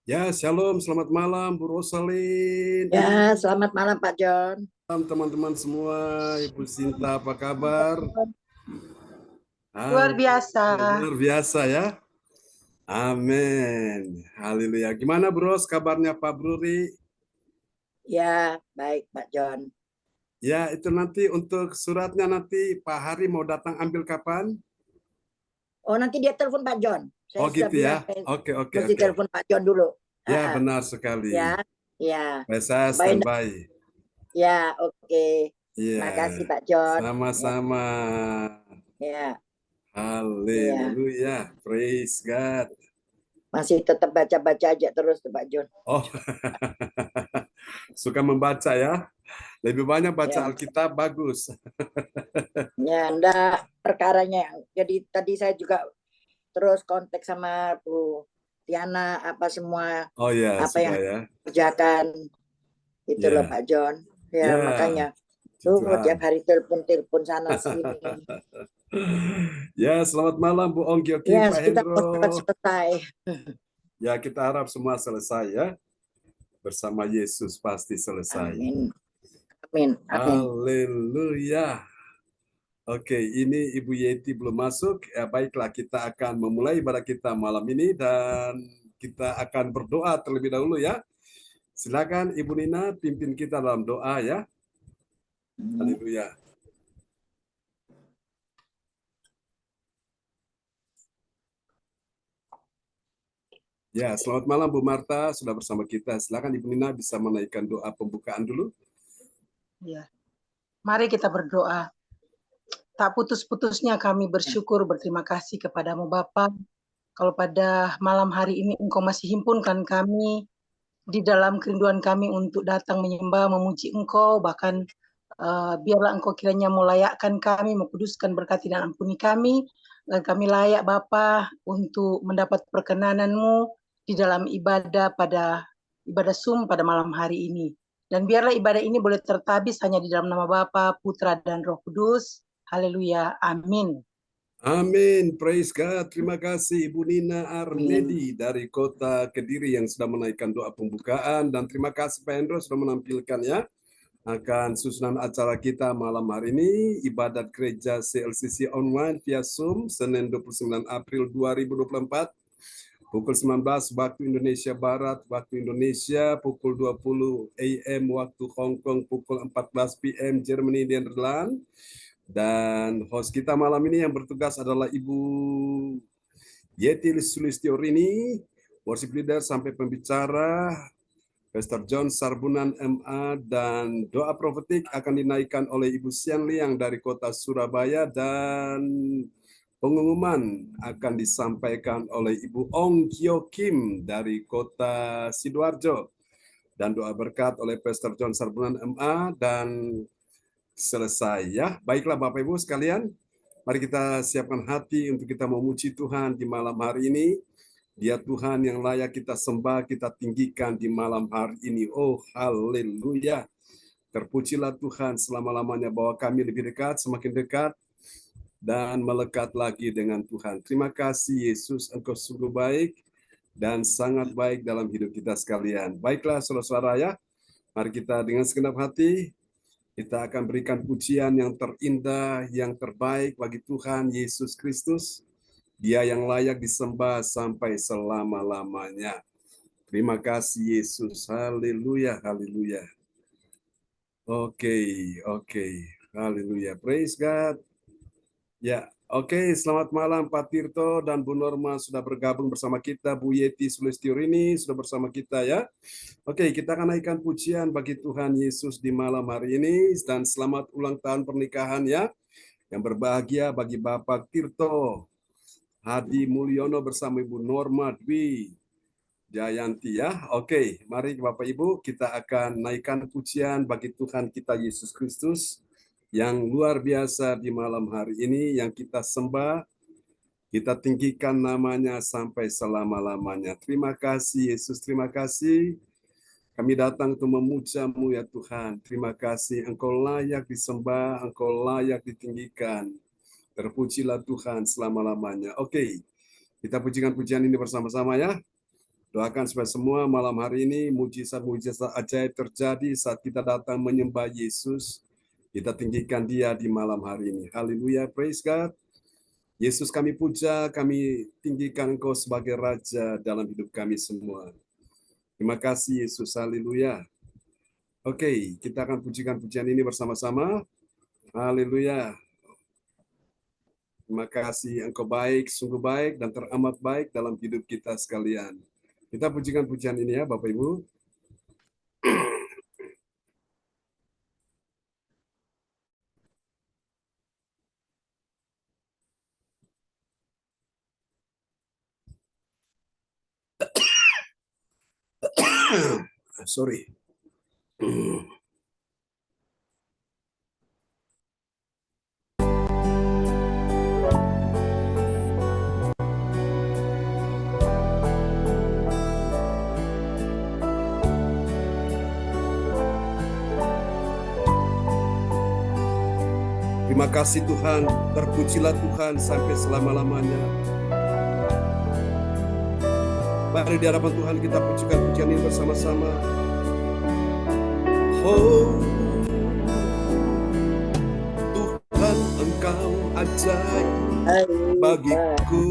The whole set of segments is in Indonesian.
Ya, shalom, selamat malam Bu Rosalin, Ya, Ibu, selamat malam Pak John. teman-teman semua, Ibu Sinta, apa kabar? Luar Halo, biasa. luar biasa ya. Amin. Haleluya. Gimana Bros, kabarnya Pak Bruri? Ya, baik Pak John. Ya, itu nanti untuk suratnya nanti Pak Hari mau datang ambil kapan? Oh, nanti dia telepon Pak John. Oh Saya sudah gitu bilang ya. saya Oke, oke, mesti oke. telepon Pak John dulu. Ya, Ah, ah. benar sekali. Ya, ya. Baik, saya Supaya standby. ya, oke. Iya, Terima kasih Pak John. Ya, sama-sama. ya, ya. Haleluya. Praise God. Masih tetap baca-baca aja terus tuh Pak John. Oh, suka membaca ya. Lebih banyak baca Ya, Alkitab bagus. ya, enggak perkaranya. Jadi tadi saya juga terus kontak sama Bu Tiana apa semua Oh ya, apa yang supaya kerjakan itu loh ya, Pak John. Ya, ya, makanya puji tiap Tuhan. hari telepon-telepon sana sini. Ya, selamat malam Bu Ongki Oki, Ya, Pak kita mau Hendro. cepat selesai. Ya, kita harap semua selesai ya. Bersama Yesus pasti selesai. Amin. Amin. Amin. Haleluya. Oke, ini Ibu Yeti belum masuk. Ya, baiklah, kita akan memulai ibadah kita malam ini dan kita akan berdoa terlebih dahulu ya. Silakan Ibu Nina pimpin kita dalam doa ya. Haleluya. Ya, selamat malam Bu Marta, sudah bersama kita. Silakan Ibu Nina bisa menaikkan doa pembukaan dulu. Ya. Mari kita berdoa. Tak putus-putusnya kami bersyukur berterima kasih kepadamu Bapa. Kalau pada malam hari ini Engkau masih himpunkan kami di dalam kerinduan kami untuk datang menyembah, memuji Engkau, bahkan biarlah Engkau kiranya melayakkan kami, mengkuduskan, berkati dan ampuni kami, dan kami layak Bapa untuk mendapat perkenanan-Mu di dalam ibadah ibadah pada malam hari ini. Dan biarlah ibadah ini boleh tertabis hanya di dalam nama Bapa, Putra, dan Roh Kudus. Haleluya. Amin. Amin, praise God. Terima kasih Ibu Nina Amin. Armedi dari kota Kediri yang sudah menaikkan doa pembukaan. Dan terima kasih Pak Hendro sudah menampilkan ya akan susunan acara kita malam hari ini, ibadat gereja CLCC online via Zoom, Senin 29 April 2024, pukul 19 waktu Indonesia Barat, waktu Indonesia, pukul 20 AM waktu Hong Kong, pukul 14 PM Germany, Netherlands. Dan host kita malam ini yang bertugas adalah Ibu Yeti Sulistiorini, worship leader sampai pembicara, Pastor John Sarbunan MA, dan doa profetik akan dinaikkan oleh Ibu Sian Liang dari kota Surabaya, dan pengumuman akan disampaikan oleh Ibu Ong Kyo Kim dari kota Sidoarjo, dan doa berkat oleh Pastor John Sarbunan MA, dan selesai ya. Baiklah Bapak Ibu sekalian, mari kita siapkan hati untuk kita memuji Tuhan di malam hari ini. Dia Tuhan yang layak kita sembah, kita tinggikan di malam hari ini. Oh, haleluya. Terpujilah Tuhan selama-lamanya bahwa kami lebih dekat, semakin dekat, dan melekat lagi dengan Tuhan. Terima kasih Yesus, Engkau sungguh baik dan sangat baik dalam hidup kita sekalian. Baiklah saudara-saudara ya, mari kita dengan segenap hati, kita akan berikan pujian yang terindah, yang terbaik bagi Tuhan Yesus Kristus. Dia yang layak disembah sampai selama-lamanya. Terima kasih Yesus. Haleluya, haleluya. Oke. Haleluya. Praise God. Ya, oke. Selamat malam Pak Tirto dan Bu Norma sudah bergabung bersama kita. Bu Yeti Sulistiorini sudah bersama kita ya. Oke, kita akan naikkan pujian bagi Tuhan Yesus di malam hari ini. Dan selamat ulang tahun pernikahan ya. Yang berbahagia bagi Bapak Tirto Hadi Mulyono bersama Ibu Norma Dwi Jayanti ya. Oke, mari Bapak Ibu kita akan naikkan pujian bagi Tuhan kita Yesus Kristus yang luar biasa di malam hari ini, yang kita sembah, kita tinggikan namanya sampai selama-lamanya. Terima kasih Yesus, terima kasih. Kami datang untuk memuja-Mu ya Tuhan. Terima kasih, Engkau layak disembah, Engkau layak ditinggikan. Terpujilah Tuhan selama-lamanya. Oke, kita pujikan pujian ini bersama-sama ya. Doakan supaya semua malam hari ini mujizat-mujizat ajaib terjadi saat kita datang menyembah Yesus. Kita tinggikan Dia di malam hari ini. Haleluya, praise God. Yesus kami puja, kami tinggikan Engkau sebagai Raja dalam hidup kami semua. Terima kasih Yesus, haleluya. Oke, kita akan pujikan pujian ini bersama-sama. Haleluya. Terima kasih, Engkau baik, sungguh baik, dan teramat baik dalam hidup kita sekalian. Kita pujikan pujian ini ya, Bapak Ibu. Sorry. Terima kasih Tuhan, terpujilah Tuhan sampai selama-lamanya. Mari di hadapan Tuhan kita pujikan pujian ini bersama-sama. Oh, Tuhan Engkau ajaib bagiku.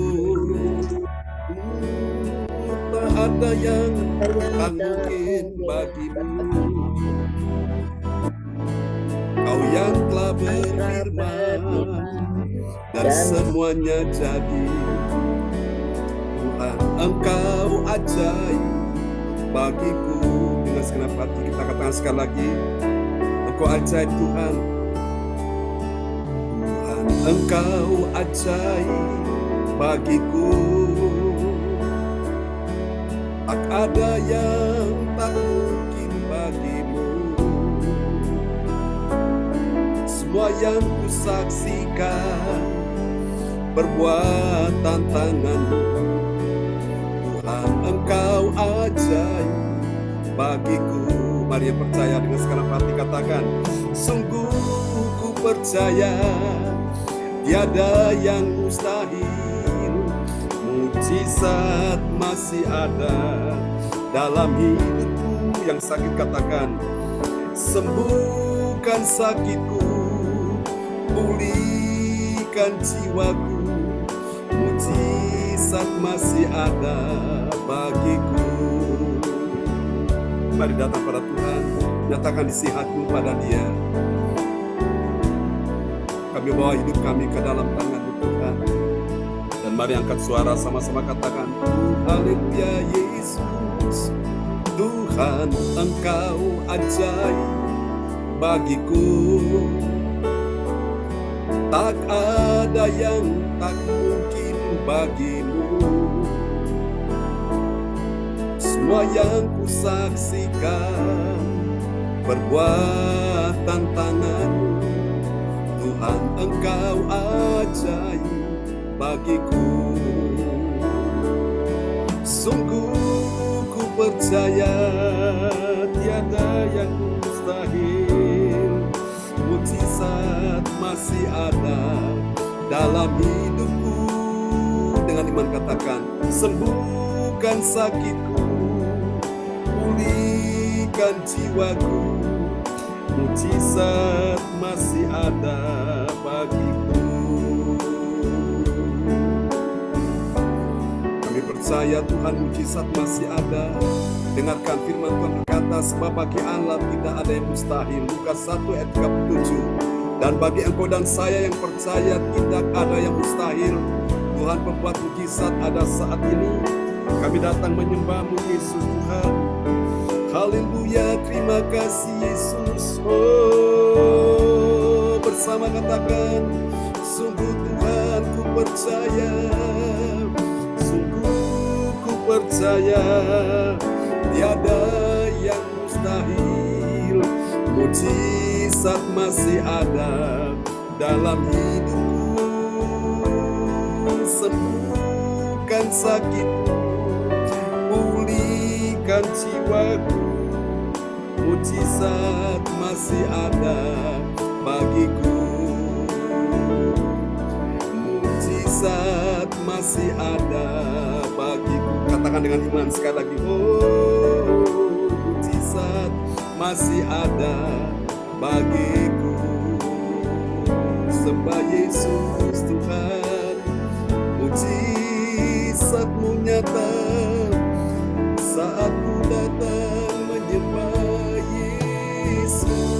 Tak ada yang tak mungkin bagimu. Kau yang telah berfirman dan semuanya jadi. Tuhan Engkau ajaib bagiku. Dengan segenap hati kita katakan sekali lagi, Engkau ajaib Tuhan. Tuhan Engkau ajaib bagiku. Tak ada yang tak mungkin bagimu. Semua yang kusaksikan perbuatan tanganmu. Tuhan Engkau ajaib bagiku. Mari yang percaya dengan segenap hati katakan, sungguh ku percaya tiada yang mustahil. Mujizat masih ada dalam hidupku. Yang sakit katakan, sembuhkan sakitku, pulihkan jiwaku. Mujizat masih ada bagiku. Mari datang pada Tuhan, nyatakan isi hatimu pada Dia. Kami bawa hidup kami ke dalam tangan-Mu Tuhan. Dan mari angkat suara sama-sama katakan, haleluya Yesus. Tuhan Engkau ajaib bagiku. Tak ada yang tak mungkin bagimu. Semua yang kusaksikan perbuatan tanganmu. Tuhan Engkau ajaib bagiku. Sungguh ku percaya tiada yang mustahil. Mujizat masih ada dalam hidupku. Dengan iman katakan, sembuhkan sakitku, pulihkan jiwaku. Mujizat masih ada bagiku. Kami percaya Tuhan, mujizat masih ada. Dengarkan firman Tuhan berkata, sebab bagi Allah tidak ada yang mustahil. Lukas 1 ayat 37. Dan bagi engkau dan saya yang percaya tidak ada yang mustahil. Tuhan pembuat mujizat ada saat ini. Kami datang menyembah-Mu Yesus Tuhan. Haleluya, terima kasih Yesus. Oh, bersama katakan, sungguh Tuhan ku percaya. Sungguh ku percaya tiada yang mustahil. Mujizat masih ada dalam hidupku. Sembuhkan sakitku, pulihkan jiwaku. Mujizat masih ada bagiku. Mujizat masih ada bagiku. katakan dengan iman sekali lagi. Oh, mujizat masih ada bagiku. Sembah Yesus Tuhan, mujizat-Mu nyata saat ku datang menyembah Yesus.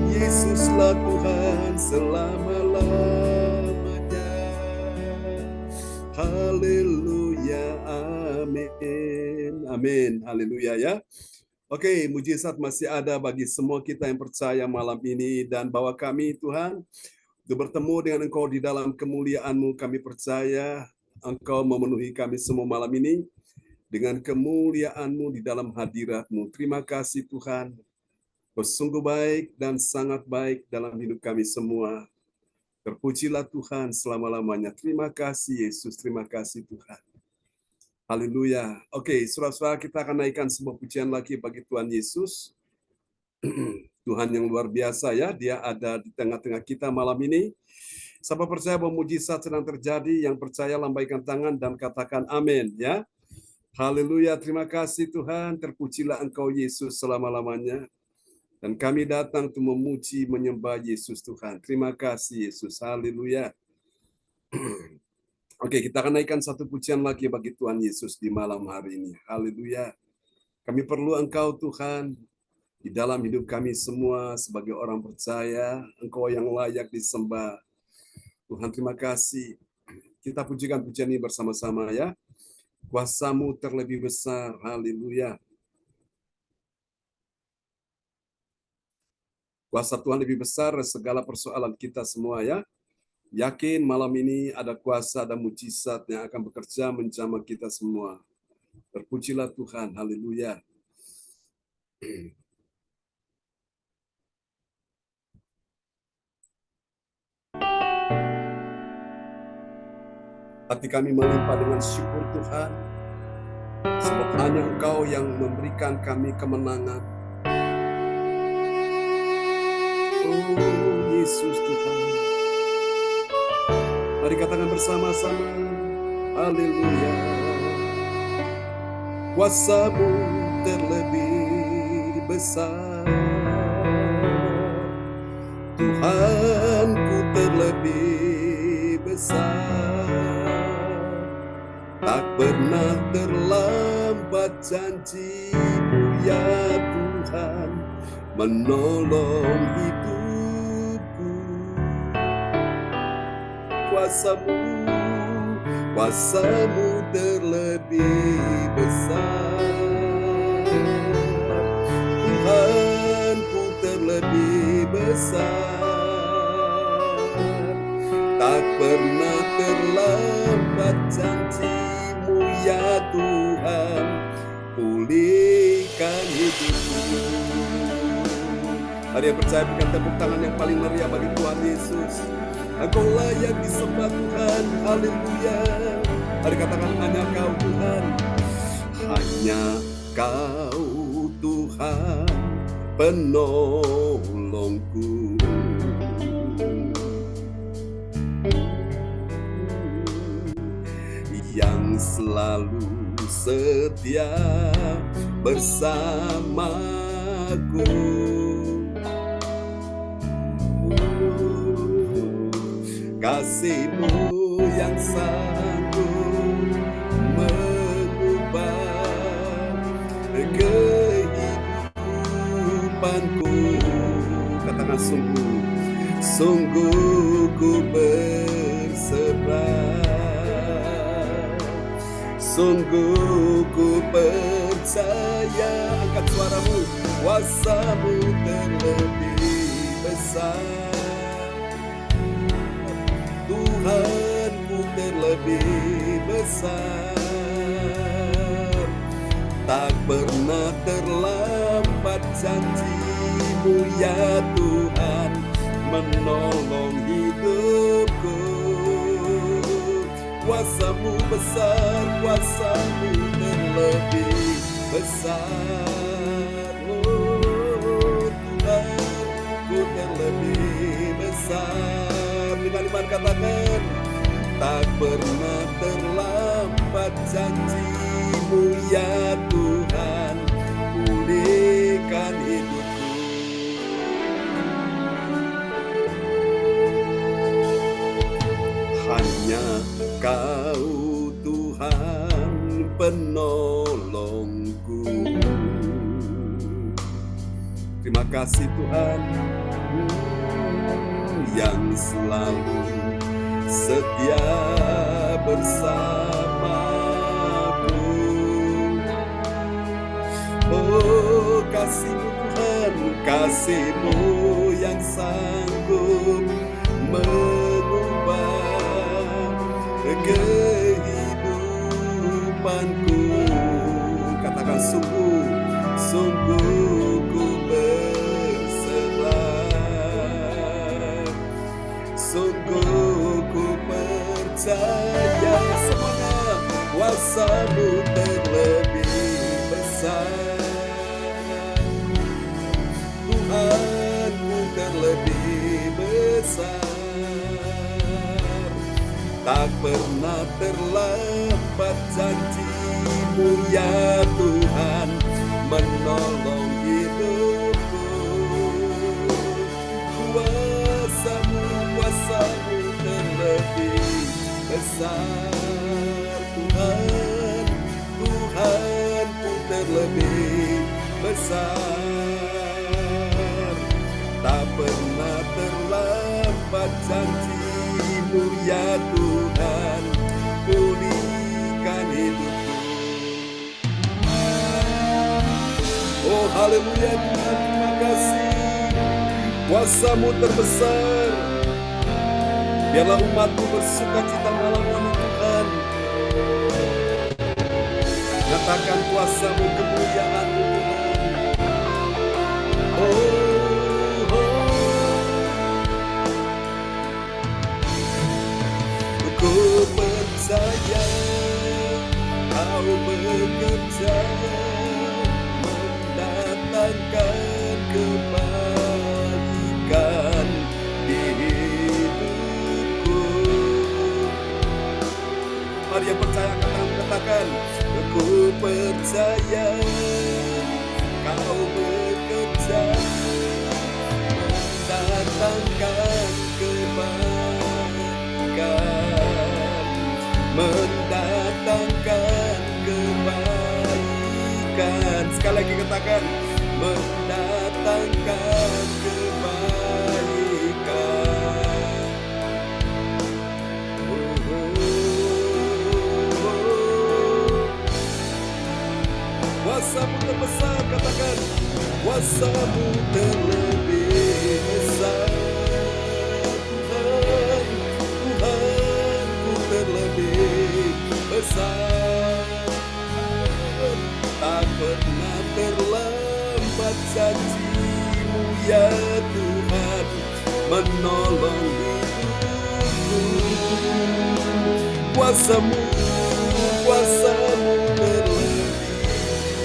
Yesuslah Tuhan selama-lamanya. Haleluya, amin. Amin, haleluya ya. Oke, mujizat masih ada bagi semua kita yang percaya malam ini, dan bahwa kami Tuhan untuk bertemu dengan Engkau di dalam kemuliaan-Mu. Kami percaya Engkau memenuhi kami semua malam ini dengan kemuliaan-Mu di dalam hadirat-Mu. Terima kasih Tuhan, Kau sungguh baik dan sangat baik dalam hidup kami semua. Terpujilah Tuhan selama-lamanya. Terima kasih Yesus, terima kasih Tuhan. Haleluya. Oke, saudara-saudara, kita akan naikkan sebuah pujian lagi bagi Tuhan Yesus. Tuhan yang luar biasa ya, Dia ada di tengah-tengah kita malam ini. Siapa percaya bahwa mujizat sedang terjadi, yang percaya lambaikan tangan dan katakan amin ya. Haleluya, terima kasih Tuhan, terpujilah Engkau Yesus selama-lamanya. Dan kami datang untuk memuji, menyembah Yesus Tuhan. Terima kasih Yesus, haleluya. Oke, kita akan naikkan satu pujian lagi bagi Tuhan Yesus di malam hari ini. Haleluya. Kami perlu Engkau Tuhan di dalam hidup kami semua sebagai orang percaya. Engkau yang layak disembah. Tuhan, terima kasih. Kita pujikan pujian ini bersama-sama ya. Kuasa-Mu terlebih besar. Haleluya. Kuasa Tuhan lebih besar segala persoalan kita semua ya. Yakin malam ini ada kuasa, ada mujizat yang akan bekerja menjamah kita semua. Terpujilah Tuhan, haleluya. Hati kami melimpah dengan syukur Tuhan, sebab hanya Engkau yang memberikan kami kemenangan. Oh Yesus Tuhan, mari katakan bersama-sama, haleluya. Kuasa-Mu terlebih besar, Tuhanku terlebih besar. Tak pernah terlambat janji-Mu ya Tuhan, menolong hidupku. Kuasa-Mu terlebih besar, Tuhanku terlebih besar. Tak pernah terlambat janji-Mu ya Tuhan, pulihkan hidupku. Hari yang percaya berikan tepuk tangan yang paling meriah bagi Tuhan Yesus. Engkau layak disembah Tuhan, haleluya. Mari katakan hanya Kau Tuhan, hanya Kau Tuhan penolongku. Yang selalu setia bersamaku. Kasih-Mu yang sanggup mengubah kehidupanku. Katakan sungguh, sungguh ku berserah, sungguh ku percaya. Angkat suaramu, kuasa-Mu terlebih besar, Tuhanku terlebih besar. Tak pernah terlambat janji-Mu ya Tuhan, menolong hidupku. Kuasa-Mu besar, kuasa-Mu terlebih besar. Oh Tuhanku terlebih besar. Dengan iman katakan, tak pernah terlambat janji-Mu ya Tuhan, pulihkan hidupku. Hanya Kau Tuhan penolongku. Terima kasih Tuhan yang selalu setia bersamaku. Oh kasih-Mu Tuhan, kasih-Mu yang sanggup mengubah kehidupanku. Katakan sungguh, sungguh ku berserah, sungguh ku percaya semuanya kuasa-Mu terlebih besar. Tuhanku terlebih besar. Tak pernah terlambat janji-Mu ya Tuhan, menolong hidupku. Kuasa-Mu terlebih besar. Tuhan, Tuhanku terlebih besar. Tak pernah terlambat janji-Mu ya Tuhan, pulihkan hidupku. Oh haleluya Tuhan, terima kasih. Kuasa-Mu terbesar. Biarlah umat-Mu bersuka cita malam ini Tuhan. Nyatakan kuasa-Mu, kemuliaan-Mu Tuhan. Oh ku percaya Kau bekerja mendatangkan kebaikan di hidupku. Mari yang percaya katakan, ku percaya Kau bekerja mendatangkan kebaikan, mendatangkan kebaikan. Sekali lagi katakan, mendatangkan kebaikan. Kuasa-Mu terbesar, katakan, kuasa-Mu terlebih besar. Tuhan, Tuhanku terlebih besar. Tak pernah terlambat janji-Mu ya Tuhan, menolong hidupku. Kuasa-Mu, kuasa-Mu terlebih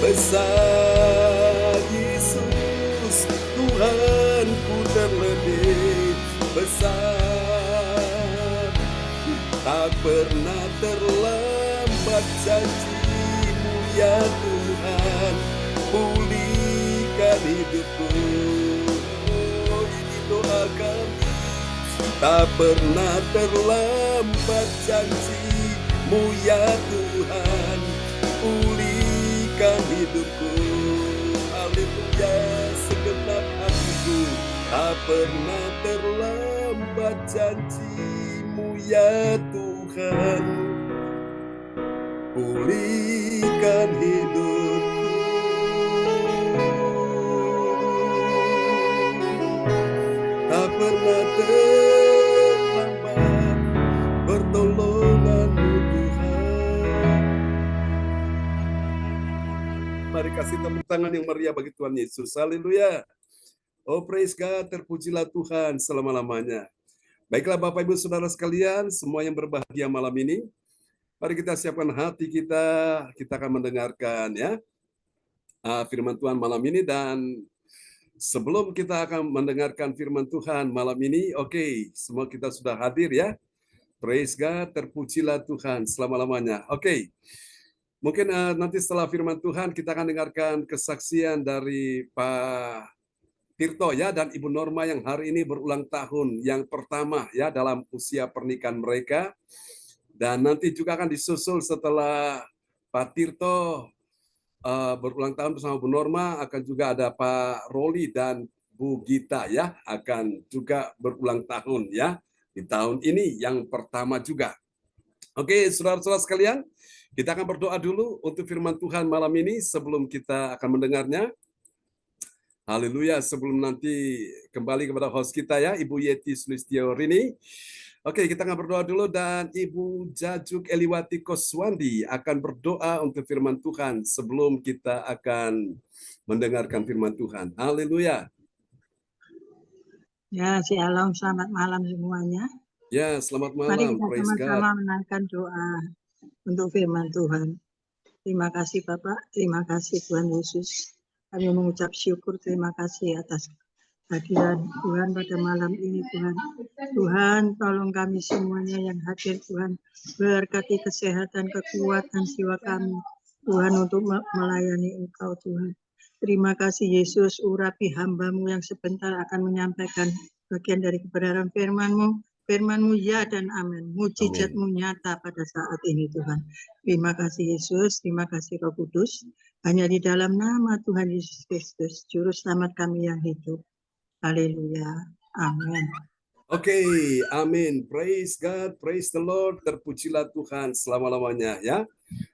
besar. Yesus, Tuhanku terlebih besar. Tak pernah terlambat janji-Mu ya Tuhan, pulihkan hidupku. Oh, ini doa kami. Tak pernah terlambat janji-Mu ya Tuhan, pulihkan hidupku. Haleluya, segenap hatiku. Tak pernah terlambat janji-Mu ya Tuhan, pulihkan hidupku. Tak pernah terlambat pertolongan-Mu Tuhan. Mari kasih tepuk tangan yang meriah bagi Tuhan Yesus. Haleluya. Oh praise God, terpujilah Tuhan selama-lamanya. Baiklah Bapak Ibu Saudara sekalian, semua yang berbahagia malam ini, mari kita siapkan hati kita akan mendengarkan ya firman Tuhan malam ini. Dan sebelum kita akan mendengarkan firman Tuhan malam ini, oke, semua kita sudah hadir ya. Praise God, terpujilah Tuhan selama-lamanya. Oke, mungkin nanti setelah firman Tuhan kita akan dengarkan kesaksian dari Pak Tirto ya dan Ibu Norma yang hari ini berulang tahun yang pertama ya dalam usia pernikahan mereka. Dan nanti juga akan disusul setelah Pak Tirto berulang tahun bersama Bu Norma, akan juga ada Pak Roli dan Bu Gita ya, akan juga berulang tahun ya di tahun ini yang pertama juga. Oke, saudara-saudara sekalian, kita akan berdoa dulu untuk firman Tuhan malam ini sebelum kita akan mendengarnya. Haleluya, sebelum nanti kembali kepada host kita ya, Ibu Yeti Sulistyo Rini. Oke, kita akan berdoa dulu dan Ibu Jajuk Eliwati Koswandi akan berdoa untuk firman Tuhan sebelum kita akan mendengarkan firman Tuhan. Haleluya. Ya, shalom, selamat malam semuanya. Ya, selamat malam. Mari kita Praise sama-sama God. menaikkan doa untuk firman Tuhan. Terima kasih Bapak, terima kasih Tuhan Yesus. Kami mengucap syukur, terima kasih atas hadiran Tuhan pada malam ini Tuhan. Tuhan, tolong kami semuanya yang hadir Tuhan. Berkati kesehatan, kekuatan jiwa kami. Tuhan untuk melayani Engkau Tuhan. Terima kasih Yesus, urapi hamba-Mu yang sebentar akan menyampaikan bagian dari kebenaran firman-Mu. Firman-Mu ya dan amin. Mujizat-Mu nyata pada saat ini Tuhan. Terima kasih Yesus, terima kasih Roh Kudus. Hanya di dalam nama Tuhan Yesus Kristus, Juru Selamat kami yang hidup. Haleluya. Amin. Oke, amin. Praise God, praise the Lord. Terpujilah Tuhan selama-lamanya ya.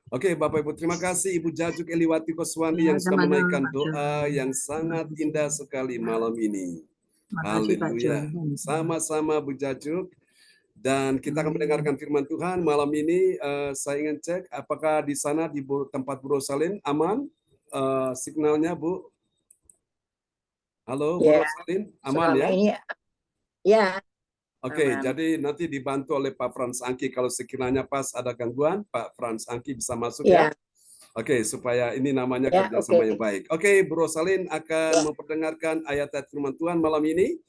Oke, Bapak Ibu, terima kasih Ibu Jajuk Eliwati Koswandi Ya, yang sudah sama-sama, menaikkan Pak doa John. yang sangat indah sekali malam ini. Terima kasih Pak Haleluya. John. Sama-sama Bu Jajuk. Dan kita akan mendengarkan firman Tuhan malam ini. Saya ingin cek apakah di sana di tempat Bu Rosalin aman signalnya Bu? Halo Bu Ya, Rosalin, aman selama ya? ini ya. Oke, Aman. jadi nanti dibantu oleh Pak Frans Angki kalau sekiranya pas ada gangguan, Pak Frans Angki bisa masuk ya. Ya, Oke, supaya ini namanya ya, kerjasama oke. yang baik. Oke, Bu Rosalin akan Ya. memperdengarkan ayat-ayat firman Tuhan malam ini.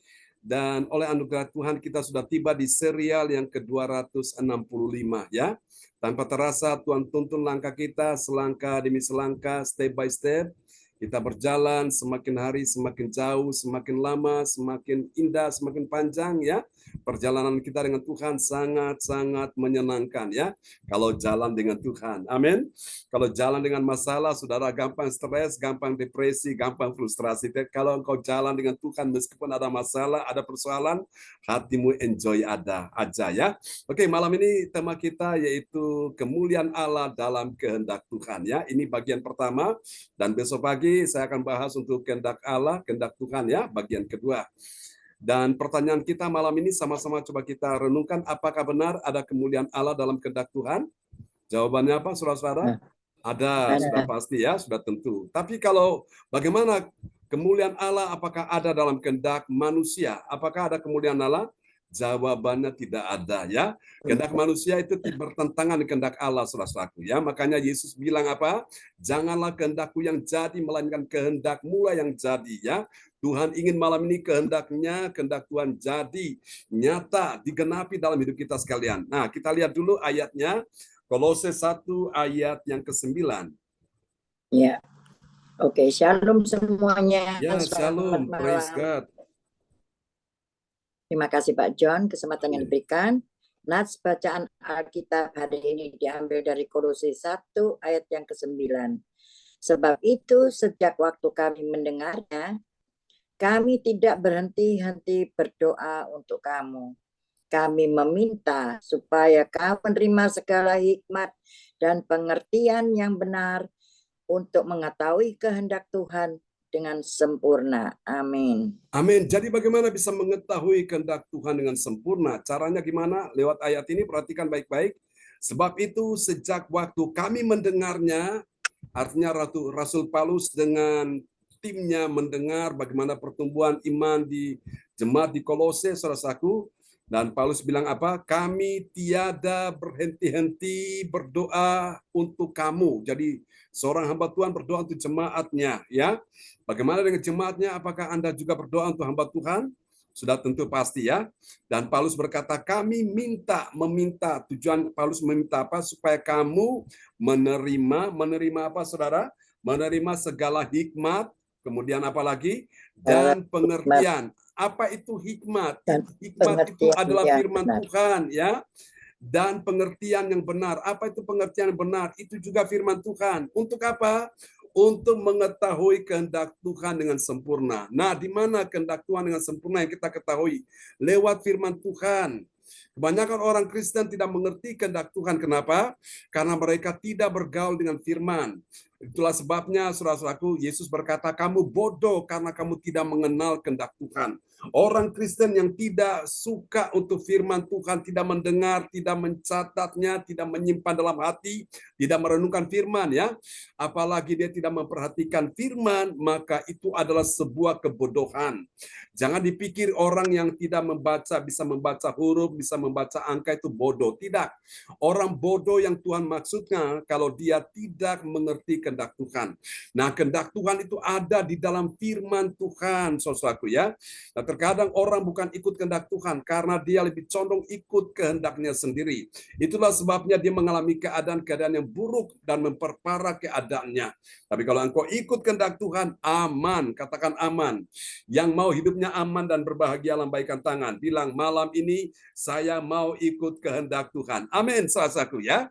Dan oleh anugerah Tuhan kita sudah tiba di serial yang ke-265 ya. Tanpa terasa Tuhan tuntun langkah kita selangkah demi selangkah, step by step. Kita berjalan semakin hari semakin jauh, semakin lama, semakin indah, semakin panjang ya. Perjalanan kita dengan Tuhan sangat-sangat menyenangkan ya. Kalau jalan dengan Tuhan. Amin. Kalau jalan dengan masalah, saudara gampang stres, gampang depresi, gampang frustrasi. Kalau engkau jalan dengan Tuhan meskipun ada masalah, ada persoalan, hatimu enjoy aja ya. Oke, malam ini tema kita yaitu kemuliaan Allah dalam kehendak Tuhan ya. Ini bagian pertama dan besok pagi saya akan bahas untuk kehendak Allah, kehendak Tuhan ya, bagian kedua. Dan pertanyaan kita malam ini sama-sama coba kita renungkan, apakah benar ada kemuliaan Allah dalam kehendak Tuhan? Jawabannya apa, saudara-saudara? Ada, sudah pasti ya, sudah tentu. Tapi kalau bagaimana kemuliaan Allah, apakah ada dalam kehendak manusia? Apakah ada kemuliaan Allah? Jawabannya tidak ada ya. Kehendak manusia itu bertentangan dengan kehendak Allah, saudara-saudaraku ya. Makanya Yesus bilang apa? Janganlah kehendakku yang jadi, melainkan kehendak-Mu yang jadi ya. Tuhan ingin malam ini kehendaknya, kehendak Tuhan jadi nyata, digenapi dalam hidup kita sekalian. Nah, kita lihat dulu ayatnya. Kolose 1 ayat yang ke-9. Ya. Oke, shalom semuanya. Ya, shalom. Praise God. Terima kasih Pak John, kesempatan yang diberikan. Nats bacaan Alkitab hari ini diambil dari Kolose 1 ayat yang ke-9. Sebab itu sejak waktu kami mendengarnya, kami tidak berhenti-henti berdoa untuk kamu. Kami meminta supaya kamu menerima segala hikmat dan pengertian yang benar untuk mengetahui kehendak Tuhan dengan sempurna. Amin. Amin. Jadi bagaimana bisa mengetahui kehendak Tuhan dengan sempurna? Caranya gimana? Lewat ayat ini perhatikan baik-baik. Sebab itu sejak waktu kami mendengarnya, artinya Rasul Paulus dengan timnya mendengar bagaimana pertumbuhan iman di jemaat di Kolose, saudaraku. Dan Paulus bilang apa? Kami tiada berhenti-henti berdoa untuk kamu. Jadi seorang hamba Tuhan berdoa untuk jemaatnya, ya. Bagaimana dengan jemaatnya? Apakah Anda juga berdoa untuk hamba Tuhan? sudah tentu pasti ya. Dan Paulus berkata, kami meminta, tujuan Paulus meminta apa? Supaya kamu menerima apa saudara? Menerima segala hikmat, kemudian apa lagi? Dan pengertian. Apa itu hikmat? Hikmat itu adalah firman Tuhan ya. Dan pengertian yang benar. Apa itu pengertian yang benar? Itu juga firman Tuhan. Untuk apa? Untuk mengetahui kehendak Tuhan dengan sempurna. Nah, di mana kehendak Tuhan dengan sempurna yang kita ketahui? Lewat firman Tuhan. Kebanyakan orang Kristen tidak mengerti kehendak Tuhan. Kenapa? Karena mereka tidak bergaul dengan firman. Itulah sebabnya, saudara-saudaraku, Yesus berkata, kamu bodoh karena kamu tidak mengenal kehendak Tuhan. Orang Kristen yang tidak suka untuk firman Tuhan, tidak mendengar, tidak mencatatnya, tidak menyimpan dalam hati, tidak merenungkan firman ya. Apalagi dia tidak memperhatikan firman, maka itu adalah sebuah kebodohan. Jangan dipikir orang yang tidak membaca, bisa membaca huruf, bisa membaca angka itu bodoh. Tidak. Orang bodoh yang Tuhan maksudnya kalau dia tidak mengerti kehendak Tuhan. Nah, kehendak Tuhan itu ada di dalam firman Tuhan, saudaraku ya. Nah, terkadang orang bukan ikut kehendak Tuhan karena dia lebih condong ikut kehendaknya sendiri. Itulah sebabnya dia mengalami keadaan-keadaan yang buruk dan memperparah keadaannya. Tapi kalau engkau ikut kehendak Tuhan, aman, katakan aman. Yang mau hidupnya aman dan berbahagia, lambaikan tangan. Bilang, malam ini saya mau ikut kehendak Tuhan. Amin, saudaraku ya.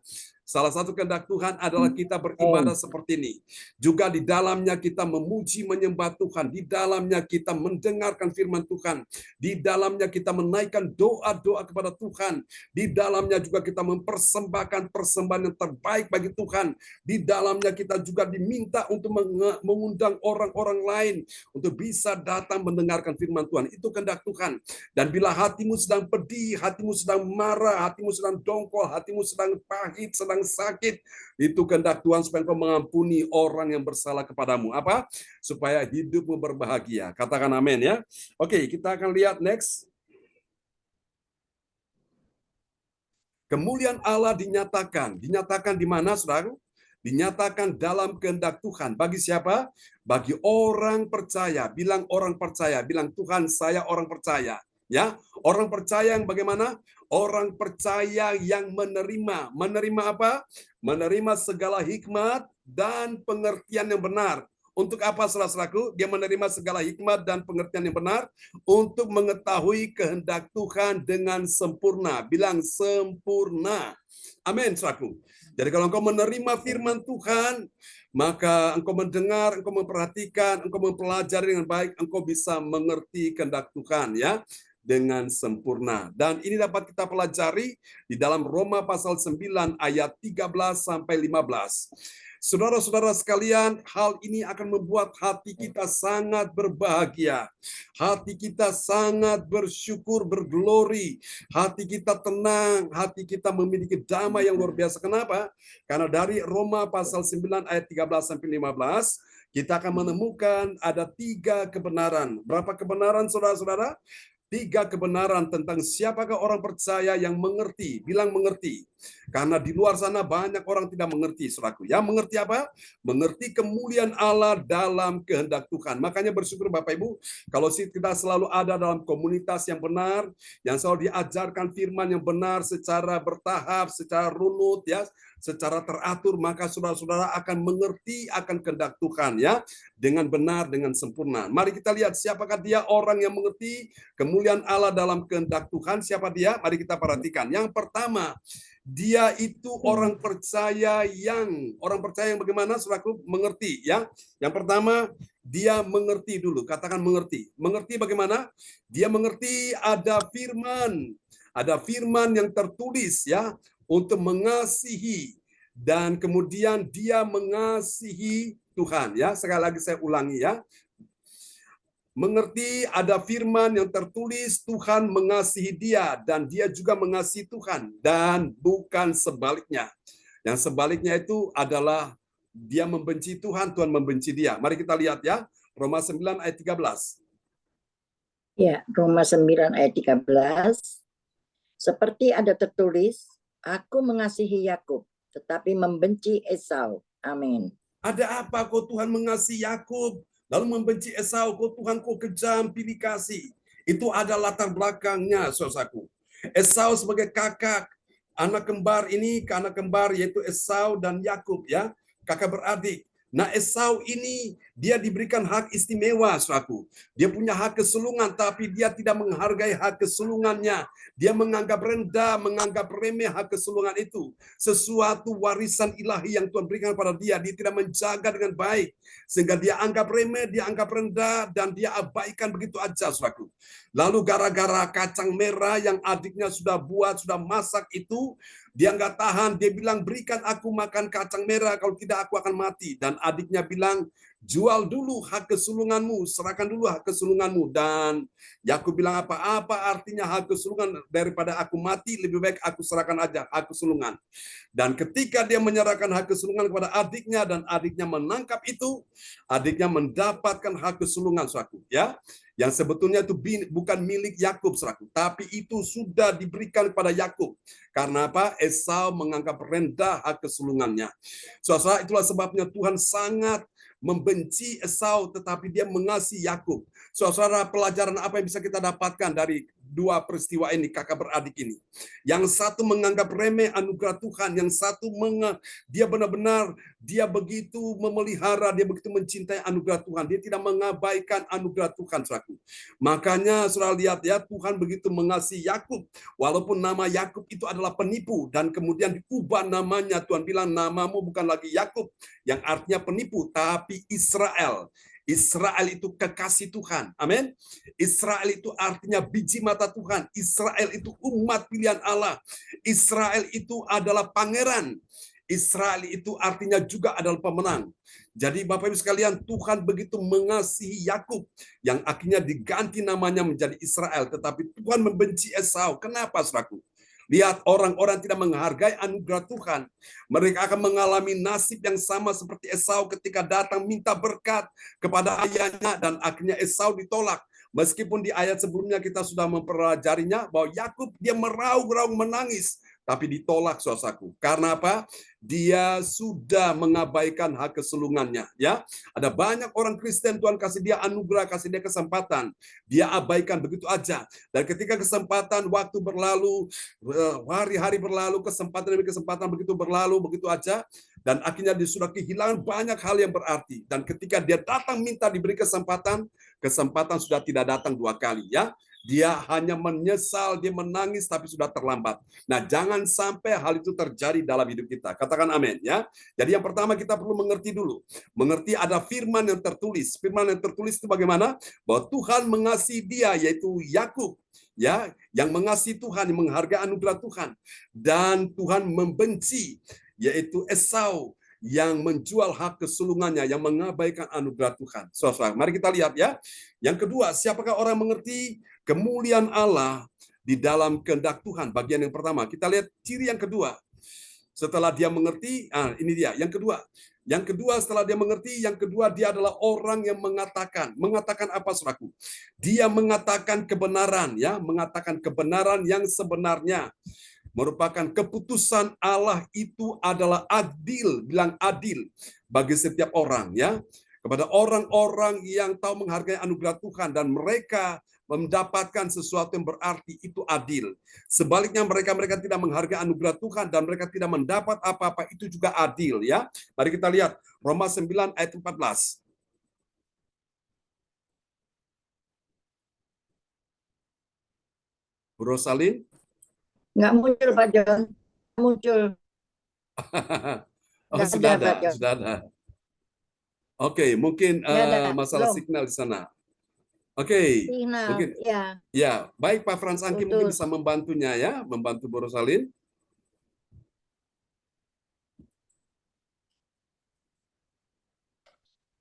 Salah satu kehendak Tuhan adalah kita beribadah seperti ini. Juga di dalamnya kita memuji, menyembah Tuhan. Di dalamnya kita mendengarkan firman Tuhan. Di dalamnya kita menaikkan doa-doa kepada Tuhan. Di dalamnya juga kita mempersembahkan persembahan yang terbaik bagi Tuhan. Di dalamnya kita juga diminta untuk mengundang orang-orang lain untuk bisa datang mendengarkan firman Tuhan. Itu kehendak Tuhan. Dan bila hatimu sedang pedih, hatimu sedang marah, hatimu sedang dongkol, hatimu sedang pahit, sedang sakit, itu kehendak Tuhan supaya engkau mengampuni orang yang bersalah kepadamu. Apa? Supaya hidupmu berbahagia. Katakan amin ya. Oke, kita akan lihat next. Kemuliaan Allah dinyatakan. Dinyatakan di mana, saudara? Dinyatakan dalam kehendak Tuhan. Bagi siapa? Bagi orang percaya. Bilang orang percaya. Bilang Tuhan, saya orang percaya. Ya, orang percaya yang bagaimana? Orang percaya yang menerima. Menerima apa? Menerima segala hikmat dan pengertian yang benar. Untuk apa, saudara-saudaraku? Dia menerima segala hikmat dan pengertian yang benar untuk mengetahui kehendak Tuhan dengan sempurna. Bilang sempurna. Amin, saudaraku. Jadi kalau engkau menerima firman Tuhan, maka engkau mendengar, engkau memperhatikan, engkau mempelajari dengan baik, engkau bisa mengerti kehendak Tuhan ya dengan sempurna. Dan ini dapat kita pelajari di dalam Roma pasal 9 ayat 13 sampai 15. Saudara-saudara sekalian, hal ini akan membuat hati kita sangat berbahagia. Hati kita sangat bersyukur, berglori. Hati kita tenang, hati kita memiliki damai yang luar biasa. Kenapa? Karena dari Roma pasal 9 ayat 13 sampai 15, kita akan menemukan ada 3 kebenaran. Berapa kebenaran, saudara-saudara? 3 kebenaran tentang siapakah orang percaya yang mengerti. Bilang mengerti. Karena di luar sana banyak orang tidak mengerti, saudaraku. Yang mengerti apa? Mengerti kemuliaan Allah dalam kehendak Tuhan. Makanya bersyukur Bapak Ibu, kalau kita selalu ada dalam komunitas yang benar, yang selalu diajarkan firman yang benar secara bertahap, secara runut, ya, secara teratur, maka saudara-saudara akan mengerti akan kehendak Tuhan ya dengan benar, dengan sempurna. Mari kita lihat siapakah dia orang yang mengerti kemuliaan Allah dalam kehendak Tuhan. Siapa dia? Mari kita perhatikan. Yang pertama, dia itu orang percaya yang bagaimana, saudaraku? Mengerti ya. Yang pertama, dia mengerti dulu. Katakan mengerti. Mengerti bagaimana? Dia mengerti ada firman. Ada firman yang tertulis ya untuk mengasihi, dan kemudian dia mengasihi Tuhan ya. Sekali lagi saya ulangi ya. Mengerti ada firman yang tertulis, Tuhan mengasihi dia dan dia juga mengasihi Tuhan, dan bukan sebaliknya. Yang sebaliknya itu adalah dia membenci Tuhan, Tuhan membenci dia. Mari kita lihat ya, Roma 9 ayat 13. Ya, Roma 9 ayat 13. Seperti ada tertulis, aku mengasihi Yakub, tetapi membenci Esau. Amin. Ada apa kok Tuhan mengasihi Yakub, lalu membenci Esau? Kok Tuhan kok kejam, pilih kasih? Itu ada latar belakangnya, saudaraku. Esau sebagai kakak, anak kembar ini, anak kembar yaitu Esau dan Yakub ya, kakak beradik. Nah, Esau ini dia diberikan hak istimewa, saudaraku. Dia punya hak kesulungan, tapi dia tidak menghargai hak kesulungannya. Dia menganggap rendah, menganggap remeh hak kesulungan itu. Sesuatu warisan ilahi yang Tuhan berikan kepada dia, dia tidak menjaga dengan baik. Sehingga dia anggap remeh, dia anggap rendah, dan dia abaikan begitu aja, saudaraku. Lalu gara-gara kacang merah yang adiknya sudah buat, sudah masak itu, dia nggak tahan, dia bilang, berikan aku makan kacang merah, kalau tidak aku akan mati. Dan adiknya bilang, jual dulu hak kesulunganmu, serahkan dulu hak kesulunganmu. Dan Yakub bilang, apa artinya hak kesulungan, daripada aku mati, lebih baik aku serahkan aja hak kesulungan. Dan ketika dia menyerahkan hak kesulungan kepada adiknya, dan adiknya menangkap itu, adiknya mendapatkan hak kesulungan, saudaraku, ya. Yang sebetulnya itu bukan milik Yakub, saudaraku, tapi itu sudah diberikan kepada Yakub. Karena apa? Esau menganggap rendah hak kesulungannya. Saudara, itulah sebabnya Tuhan sangat membenci Esau, tetapi dia mengasihi Yakub. Saudara, pelajaran apa yang bisa kita dapatkan dari dua peristiwa ini, kakak beradik ini? Yang satu menganggap remeh anugerah Tuhan, yang satu dia benar-benar dia begitu memelihara, dia begitu mencintai anugerah Tuhan. Dia tidak mengabaikan anugerah Tuhan, saudaraku. Makanya saudara lihat ya, Tuhan begitu mengasihi Yakub, walaupun nama Yakub itu adalah penipu, dan kemudian diubah namanya. Tuhan bilang, namamu bukan lagi Yakub, yang artinya penipu, tapi Israel. Israel itu kekasih Tuhan. Amin. Israel itu artinya biji mata Tuhan. Israel itu umat pilihan Allah. Israel itu adalah pangeran. Israel itu artinya juga adalah pemenang. Jadi Bapak Ibu sekalian, Tuhan begitu mengasihi Yakub yang akhirnya diganti namanya menjadi Israel. Tetapi Tuhan membenci Esau. Kenapa, saudaraku? Lihat, orang-orang tidak menghargai anugerah Tuhan. Mereka akan mengalami nasib yang sama seperti Esau ketika datang minta berkat kepada ayahnya, dan akhirnya Esau ditolak. Meskipun di ayat sebelumnya kita sudah mempelajarinya bahwa Yakub dia meraung-raung menangis, tapi ditolak, saudaraku. Karena apa? Dia sudah mengabaikan hak kesulungannya. Ya, ada banyak orang Kristen, Tuhan kasih dia anugerah, kasih dia kesempatan, dia abaikan begitu aja. Dan ketika kesempatan, waktu berlalu, hari-hari berlalu, kesempatan demi kesempatan begitu berlalu, begitu aja. Dan akhirnya dia sudah kehilangan banyak hal yang berarti. Dan ketika dia datang minta diberi kesempatan, kesempatan sudah tidak datang dua kali. Ya, dia hanya menyesal, dia menangis, tapi sudah terlambat. Nah, jangan sampai hal itu terjadi dalam hidup kita. Katakan amin, ya. Jadi yang pertama kita perlu mengerti dulu. Mengerti ada firman yang tertulis. Firman yang tertulis itu bagaimana? Bahwa Tuhan mengasihi dia, yaitu Yakub, ya, yang mengasihi Tuhan, yang menghargai anugerah Tuhan. Dan Tuhan membenci, yaitu Esau, yang menjual hak kesulungannya, yang mengabaikan anugerah Tuhan. Saudara, mari kita lihat ya. Yang kedua, siapakah orang mengerti kemuliaan Allah di dalam kehendak Tuhan? Bagian yang pertama, kita lihat ciri yang kedua. Setelah dia mengerti, ini dia, yang kedua. Yang kedua, setelah dia mengerti, yang kedua dia adalah orang yang mengatakan apa, saudaraku? Dia mengatakan kebenaran, ya, mengatakan kebenaran yang sebenarnya. Merupakan keputusan Allah itu adalah adil, bilang adil bagi setiap orang, ya. Kepada orang-orang yang tahu menghargai anugerah Tuhan dan mereka mendapatkan sesuatu yang berarti, itu adil. Sebaliknya mereka tidak menghargai anugerah Tuhan dan mereka tidak mendapat apa-apa, itu juga adil, ya. Mari kita lihat Roma 9 ayat 14. Bro Salin? Nggak muncul, Pak John. Muncul. Oh, sudah ada. Oke, mungkin masalah belum. signal di sana. Oke, Signal, mungkin ya. ya. Baik, Pak Frans Angki mungkin bisa membantunya, ya, membantu Bro Salin.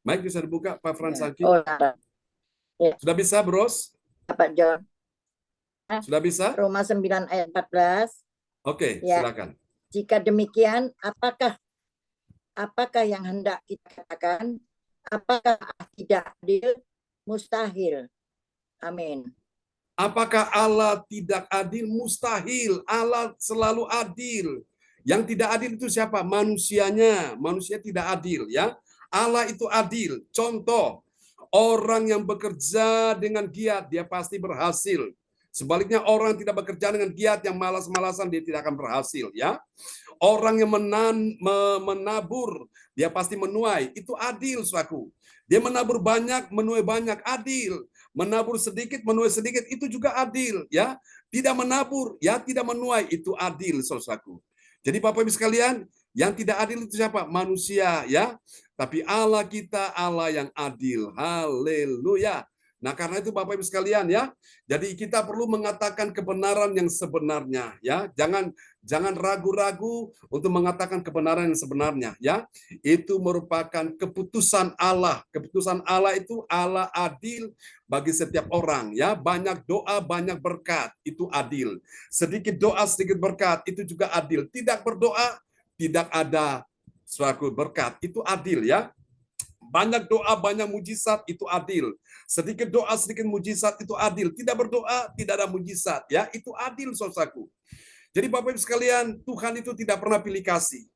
Mic bisa dibuka, Pak Frans Angki. Oh, ya. Sudah bisa, Bros? Pak John. Sudah bisa? Roma 9 ayat 14. Oke, ya. silakan. Jika demikian, apakah yang hendak kita katakan? Apakah tidak adil? Mustahil. Amin. Apakah Allah tidak adil? Mustahil. Allah selalu adil. Yang tidak adil itu siapa? Manusianya. Manusia tidak adil, ya. Allah itu adil. Contoh, Orang yang bekerja dengan giat, dia pasti berhasil. Sebaliknya orang yang tidak bekerja dengan giat, yang malas-malasan, dia tidak akan berhasil. Ya, orang yang menabur, dia pasti menuai. Itu adil, saudaraku. Dia menabur banyak, menuai banyak, adil. Menabur sedikit, menuai sedikit, itu juga adil. Ya, tidak menabur, ya tidak menuai, itu adil, saudaraku. Jadi Bapak Ibu sekalian, yang tidak adil itu siapa? Manusia, ya. Tapi Allah kita Allah yang adil. Haleluya. Nah, karena itu Bapak Ibu sekalian, ya. Jadi kita perlu mengatakan kebenaran yang sebenarnya, ya. Jangan ragu-ragu untuk mengatakan kebenaran yang sebenarnya, ya. Itu merupakan keputusan Allah. Keputusan Allah itu Allah adil bagi setiap orang, ya. Banyak doa, banyak berkat, itu adil. Sedikit doa, sedikit berkat, itu juga adil. Tidak berdoa, tidak ada suatu berkat, itu adil, ya. Banyak doa, banyak mujizat, itu adil. Sedikit doa, sedikit mujizat, itu adil. Tidak berdoa, tidak ada mujizat, ya. Itu adil, saudaraku. Jadi Bapak Ibu sekalian, Tuhan itu tidak pernah pilih kasih.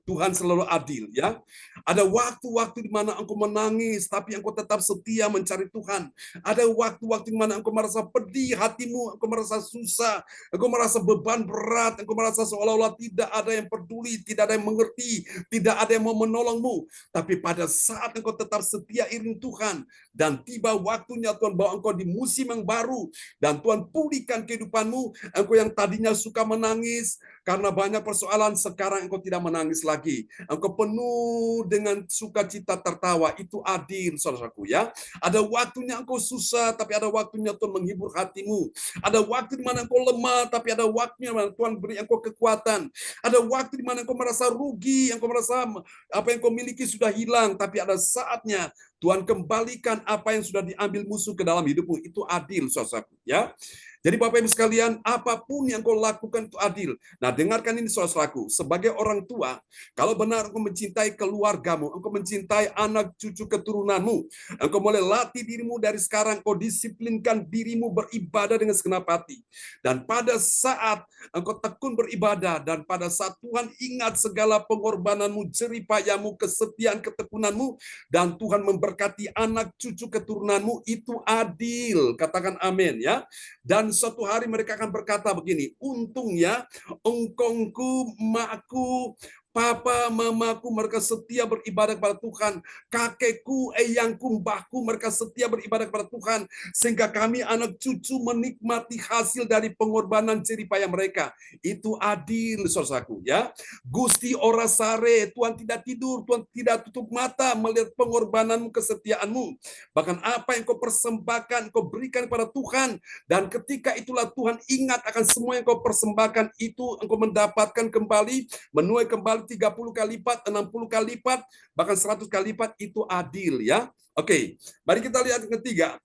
Tuhan selalu adil, ya. Ada waktu-waktu di mana engkau menangis, tapi engkau tetap setia mencari Tuhan. Ada waktu-waktu di mana engkau merasa pedih hatimu, engkau merasa susah, engkau merasa beban berat, engkau merasa seolah-olah tidak ada yang peduli, tidak ada yang mengerti, tidak ada yang mau menolongmu. Tapi pada saat engkau tetap setia iring Tuhan, dan tiba waktunya Tuhan bawa engkau di musim yang baru, dan Tuhan pulihkan kehidupanmu, engkau yang tadinya suka menangis, karena banyak persoalan, sekarang engkau tidak menangis lagi. Engkau penuh dengan sukacita tertawa. Itu adil, saudaraku, ya. Ada waktunya engkau susah, tapi ada waktunya Tuhan menghibur hatimu. Ada waktu di mana engkau lemah, tapi ada waktunya Tuhan beri engkau kekuatan. Ada waktu di mana engkau merasa rugi, engkau merasa apa yang engkau miliki sudah hilang, tapi ada saatnya Tuhan kembalikan apa yang sudah diambil musuh ke dalam hidupmu. Itu adil, saudaraku, ya. Jadi Bapak Ibu sekalian, apapun yang kau lakukan itu adil. Nah, dengarkan ini saudaraku, sebagai orang tua, kalau benar engkau mencintai keluargamu, engkau mencintai anak cucu keturunanmu, engkau mulai latih dirimu dari sekarang, kau disiplinkan dirimu beribadah dengan segenap hati. Dan pada saat engkau tekun beribadah, dan pada saat Tuhan ingat segala pengorbananmu, jeripayamu, kesetiaan ketekunanmu, dan Tuhan memberkati anak cucu keturunanmu, itu adil. Katakan amin, ya. Dan suatu hari mereka akan berkata begini, untungnya engkongku, makku, papa, mamaku, mereka setia beribadah kepada Tuhan. Kakekku, eyangku, mbahku, mereka setia beribadah kepada Tuhan. Sehingga kami anak cucu menikmati hasil dari pengorbanan jeripaya mereka. Itu adil, saudaraku, ya. Gusti ora sare, Tuhan tidak tidur, Tuhan tidak tutup mata melihat pengorbananmu, kesetiaanmu. Bahkan apa yang kau persembahkan, kau berikan kepada Tuhan. Dan ketika itulah Tuhan ingat akan semua yang kau persembahkan itu, engkau mendapatkan kembali, menuai kembali 30 kali lipat, 60 kali lipat, bahkan 100 kali lipat. Itu adil, ya. Oke, mari kita lihat yang ketiga.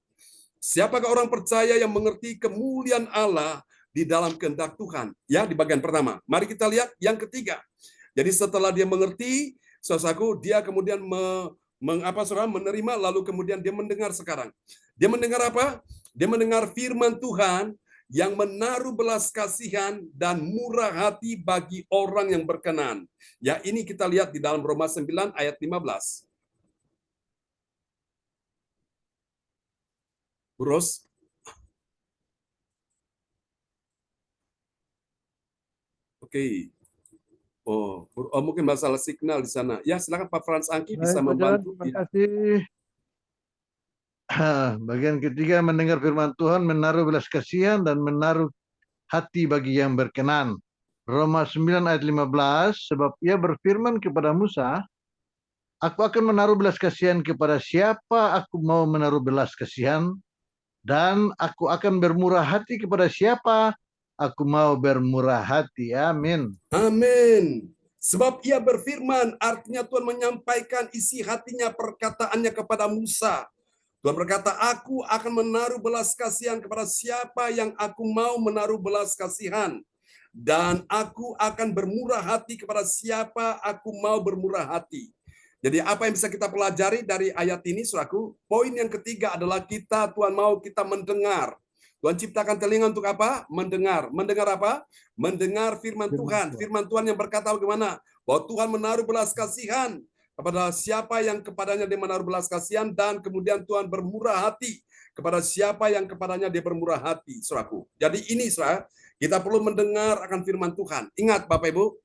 Siapakah orang percaya yang mengerti kemuliaan Allah di dalam kehendak Tuhan? Ya, di bagian pertama. Mari kita lihat yang ketiga. Jadi setelah dia mengerti, saudaraku, dia kemudian menerima, lalu kemudian dia mendengar sekarang. Dia mendengar apa? Dia mendengar firman Tuhan yang menaruh belas kasihan dan murah hati bagi orang yang berkenan. Ya, ini kita lihat di dalam Roma 9 ayat 15. Bros. Oke. Oh, mungkin masalah signal di sana. Ya, silakan Pak Frans Angki bisa membantu. Terima kasih. Bagian ketiga, mendengar firman Tuhan, menaruh belas kasihan dan menaruh hati bagi yang berkenan. Roma 9 ayat 15, sebab ia berfirman kepada Musa, aku akan menaruh belas kasihan kepada siapa aku mau menaruh belas kasihan, dan aku akan bermurah hati kepada siapa aku mau bermurah hati. Amin. Amin. Sebab ia berfirman, artinya Tuhan menyampaikan isi hatinya, perkataannya kepada Musa. Tuhan berkata, aku akan menaruh belas kasihan kepada siapa yang aku mau menaruh belas kasihan. Dan aku akan bermurah hati kepada siapa aku mau bermurah hati. Jadi apa yang bisa kita pelajari dari ayat ini, saudaraku? Poin yang ketiga adalah Tuhan mau kita mendengar. Tuhan ciptakan telinga untuk apa? Mendengar. Mendengar apa? Mendengar firman Tuhan. Firman Tuhan yang berkata bagaimana? Bahwa Tuhan menaruh belas kasihan kepada siapa yang kepadanya dia menaruh belas kasihan, dan kemudian Tuhan bermurah hati kepada siapa yang kepadanya dia bermurah hati, saudaraku. Jadi ini, saudara, kita perlu mendengar akan firman Tuhan. Ingat, Bapak Ibu,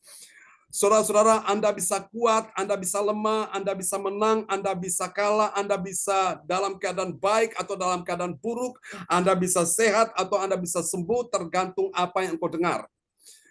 saudara-saudara, Anda bisa kuat, Anda bisa lemah, Anda bisa menang, Anda bisa kalah, Anda bisa dalam keadaan baik atau dalam keadaan buruk, Anda bisa sehat atau Anda bisa sembuh, tergantung apa yang engkau dengar.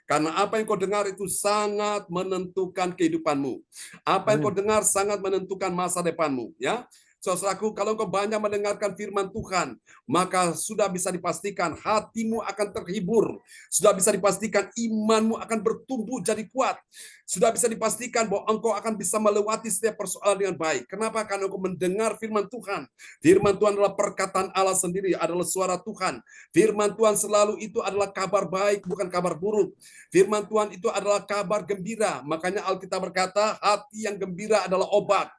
Karena apa yang kau dengar itu sangat menentukan kehidupanmu. Apa yang kau dengar sangat menentukan masa depanmu. Ya, saudaraku, kalau kau banyak mendengarkan firman Tuhan, maka sudah bisa dipastikan hatimu akan terhibur. Sudah bisa dipastikan imanmu akan bertumbuh jadi kuat. Sudah bisa dipastikan bahwa engkau akan bisa melewati setiap persoalan dengan baik. Kenapa? Karena engkau mendengar firman Tuhan. Firman Tuhan adalah perkataan Allah sendiri, adalah suara Tuhan. Firman Tuhan selalu itu adalah kabar baik, bukan kabar buruk. Firman Tuhan itu adalah kabar gembira. Makanya Alkitab berkata, hati yang gembira adalah obat.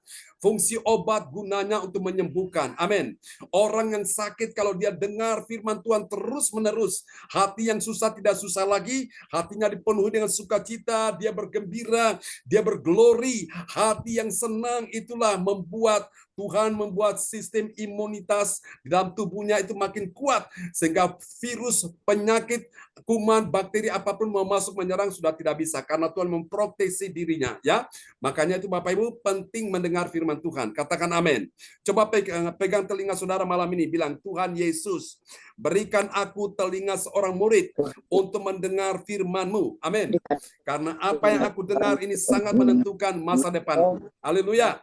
Fungsi obat gunanya untuk menyembuhkan. Amin. Orang yang sakit kalau dia dengar firman Tuhan terus-menerus, hati yang susah tidak susah lagi, hatinya dipenuhi dengan sukacita, dia bergembira, dia berglori. Hati yang senang itulah membuat Tuhan membuat sistem imunitas di dalam tubuhnya itu makin kuat, sehingga virus, penyakit, kuman, bakteri apapun mau masuk menyerang sudah tidak bisa, karena Tuhan memproteksi dirinya. Ya, makanya itu Bapak Ibu penting mendengar firman Tuhan. Katakan amin. Coba pegang telinga saudara malam ini, bilang, Tuhan Yesus, berikan aku telinga seorang murid untuk mendengar firman-Mu. Amin. Karena apa yang aku dengar ini sangat menentukan masa depanku. Haleluya.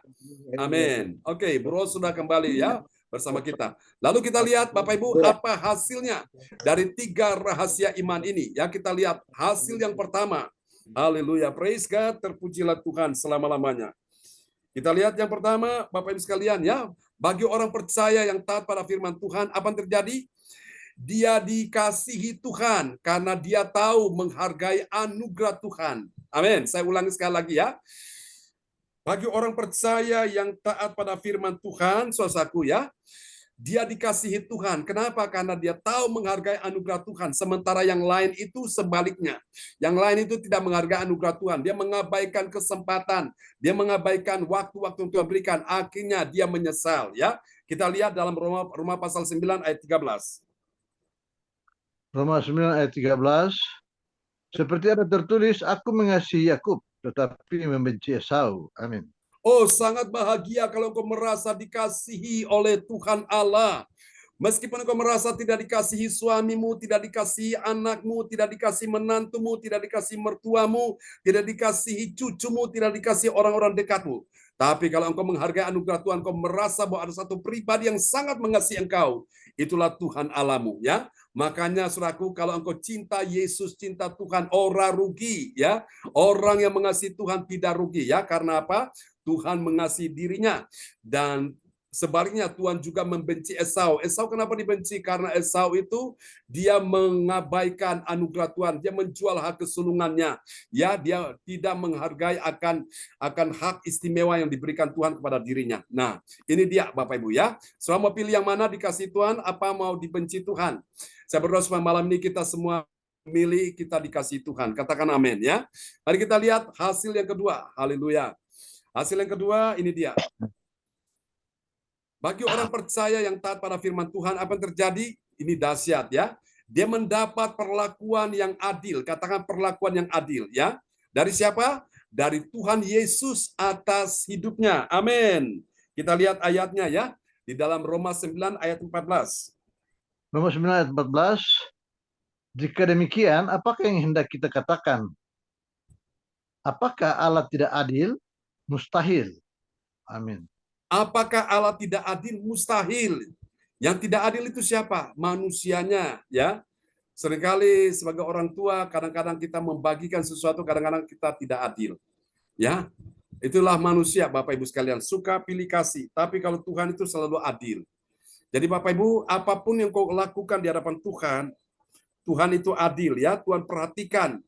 Amin. Oke, Bro sudah kembali ya bersama kita. Lalu kita lihat Bapak Ibu apa hasilnya dari 3 rahasia iman ini. Ya, kita lihat hasil yang pertama. Haleluya, praise God, terpujilah Tuhan selama-lamanya. Kita lihat yang pertama, Bapak Ibu sekalian ya, bagi orang percaya yang taat pada firman Tuhan, apa yang terjadi? Dia dikasihi Tuhan karena dia tahu menghargai anugerah Tuhan. Amin. Saya ulangi sekali lagi ya. Bagi orang percaya yang taat pada firman Tuhan, saudaraku ya, dia dikasihi Tuhan. Kenapa? Karena dia tahu menghargai anugerah Tuhan. Sementara yang lain itu sebaliknya. Yang lain itu tidak menghargai anugerah Tuhan. Dia mengabaikan kesempatan. Dia mengabaikan waktu-waktu yang Tuhan berikan. Akhirnya dia menyesal. Ya, kita lihat dalam Roma pasal 9 ayat 13. Roma 9 ayat 13. Seperti ada tertulis, aku mengasihi Yakub, tetapi membenci Esau. Amin. Oh, sangat bahagia kalau engkau merasa dikasihi oleh Tuhan Allah. Meskipun engkau merasa tidak dikasihi suamimu, tidak dikasihi anakmu, tidak dikasihi menantumu, tidak dikasihi mertuamu, tidak dikasihi cucumu, tidak dikasihi orang-orang dekatmu. Tapi kalau engkau menghargai anugerah Tuhan, engkau merasa bahwa ada satu pribadi yang sangat mengasihi engkau. Itulah Tuhan Allahmu, ya. Makanya saudaraku, kalau engkau cinta Yesus, cinta Tuhan, orang rugi, ya. Orang yang mengasihi Tuhan tidak rugi, ya. Karena apa? Tuhan mengasihi dirinya. Dan sebaliknya Tuhan juga membenci Esau. Esau kenapa dibenci? Karena Esau itu dia mengabaikan anugerah Tuhan, dia menjual hak kesulungannya. Ya, dia tidak menghargai akan hak istimewa yang diberikan Tuhan kepada dirinya. Nah, ini dia Bapak Ibu ya. Semua mau pilih yang mana, dikasih Tuhan apa mau dibenci Tuhan? Saya berdoa supaya malam ini kita semua milih kita dikasih Tuhan. Katakan amin ya. Mari kita lihat hasil yang kedua. Haleluya. Hasil yang kedua ini dia. Bagi orang percaya yang taat pada firman Tuhan, apa yang terjadi? Ini dahsyat ya. Dia mendapat perlakuan yang adil. Katakan perlakuan yang adil ya. Dari siapa? Dari Tuhan Yesus atas hidupnya. Amin. Kita lihat ayatnya ya. Di dalam Roma 9 ayat 14. Roma 9 ayat 14. Jika demikian, apakah yang hendak kita katakan? Apakah Allah tidak adil? Mustahil. Amin. Apakah Allah tidak adil? Mustahil. Yang tidak adil itu siapa? Manusianya, ya. Seringkali sebagai orang tua, kadang-kadang kita membagikan sesuatu, kadang-kadang kita tidak adil. Ya, itulah manusia, Bapak Ibu sekalian, suka pilih kasih. Tapi kalau Tuhan itu selalu adil. Jadi Bapak Ibu, apapun yang kau lakukan di hadapan Tuhan, Tuhan itu adil, ya. Tuhan perhatikan.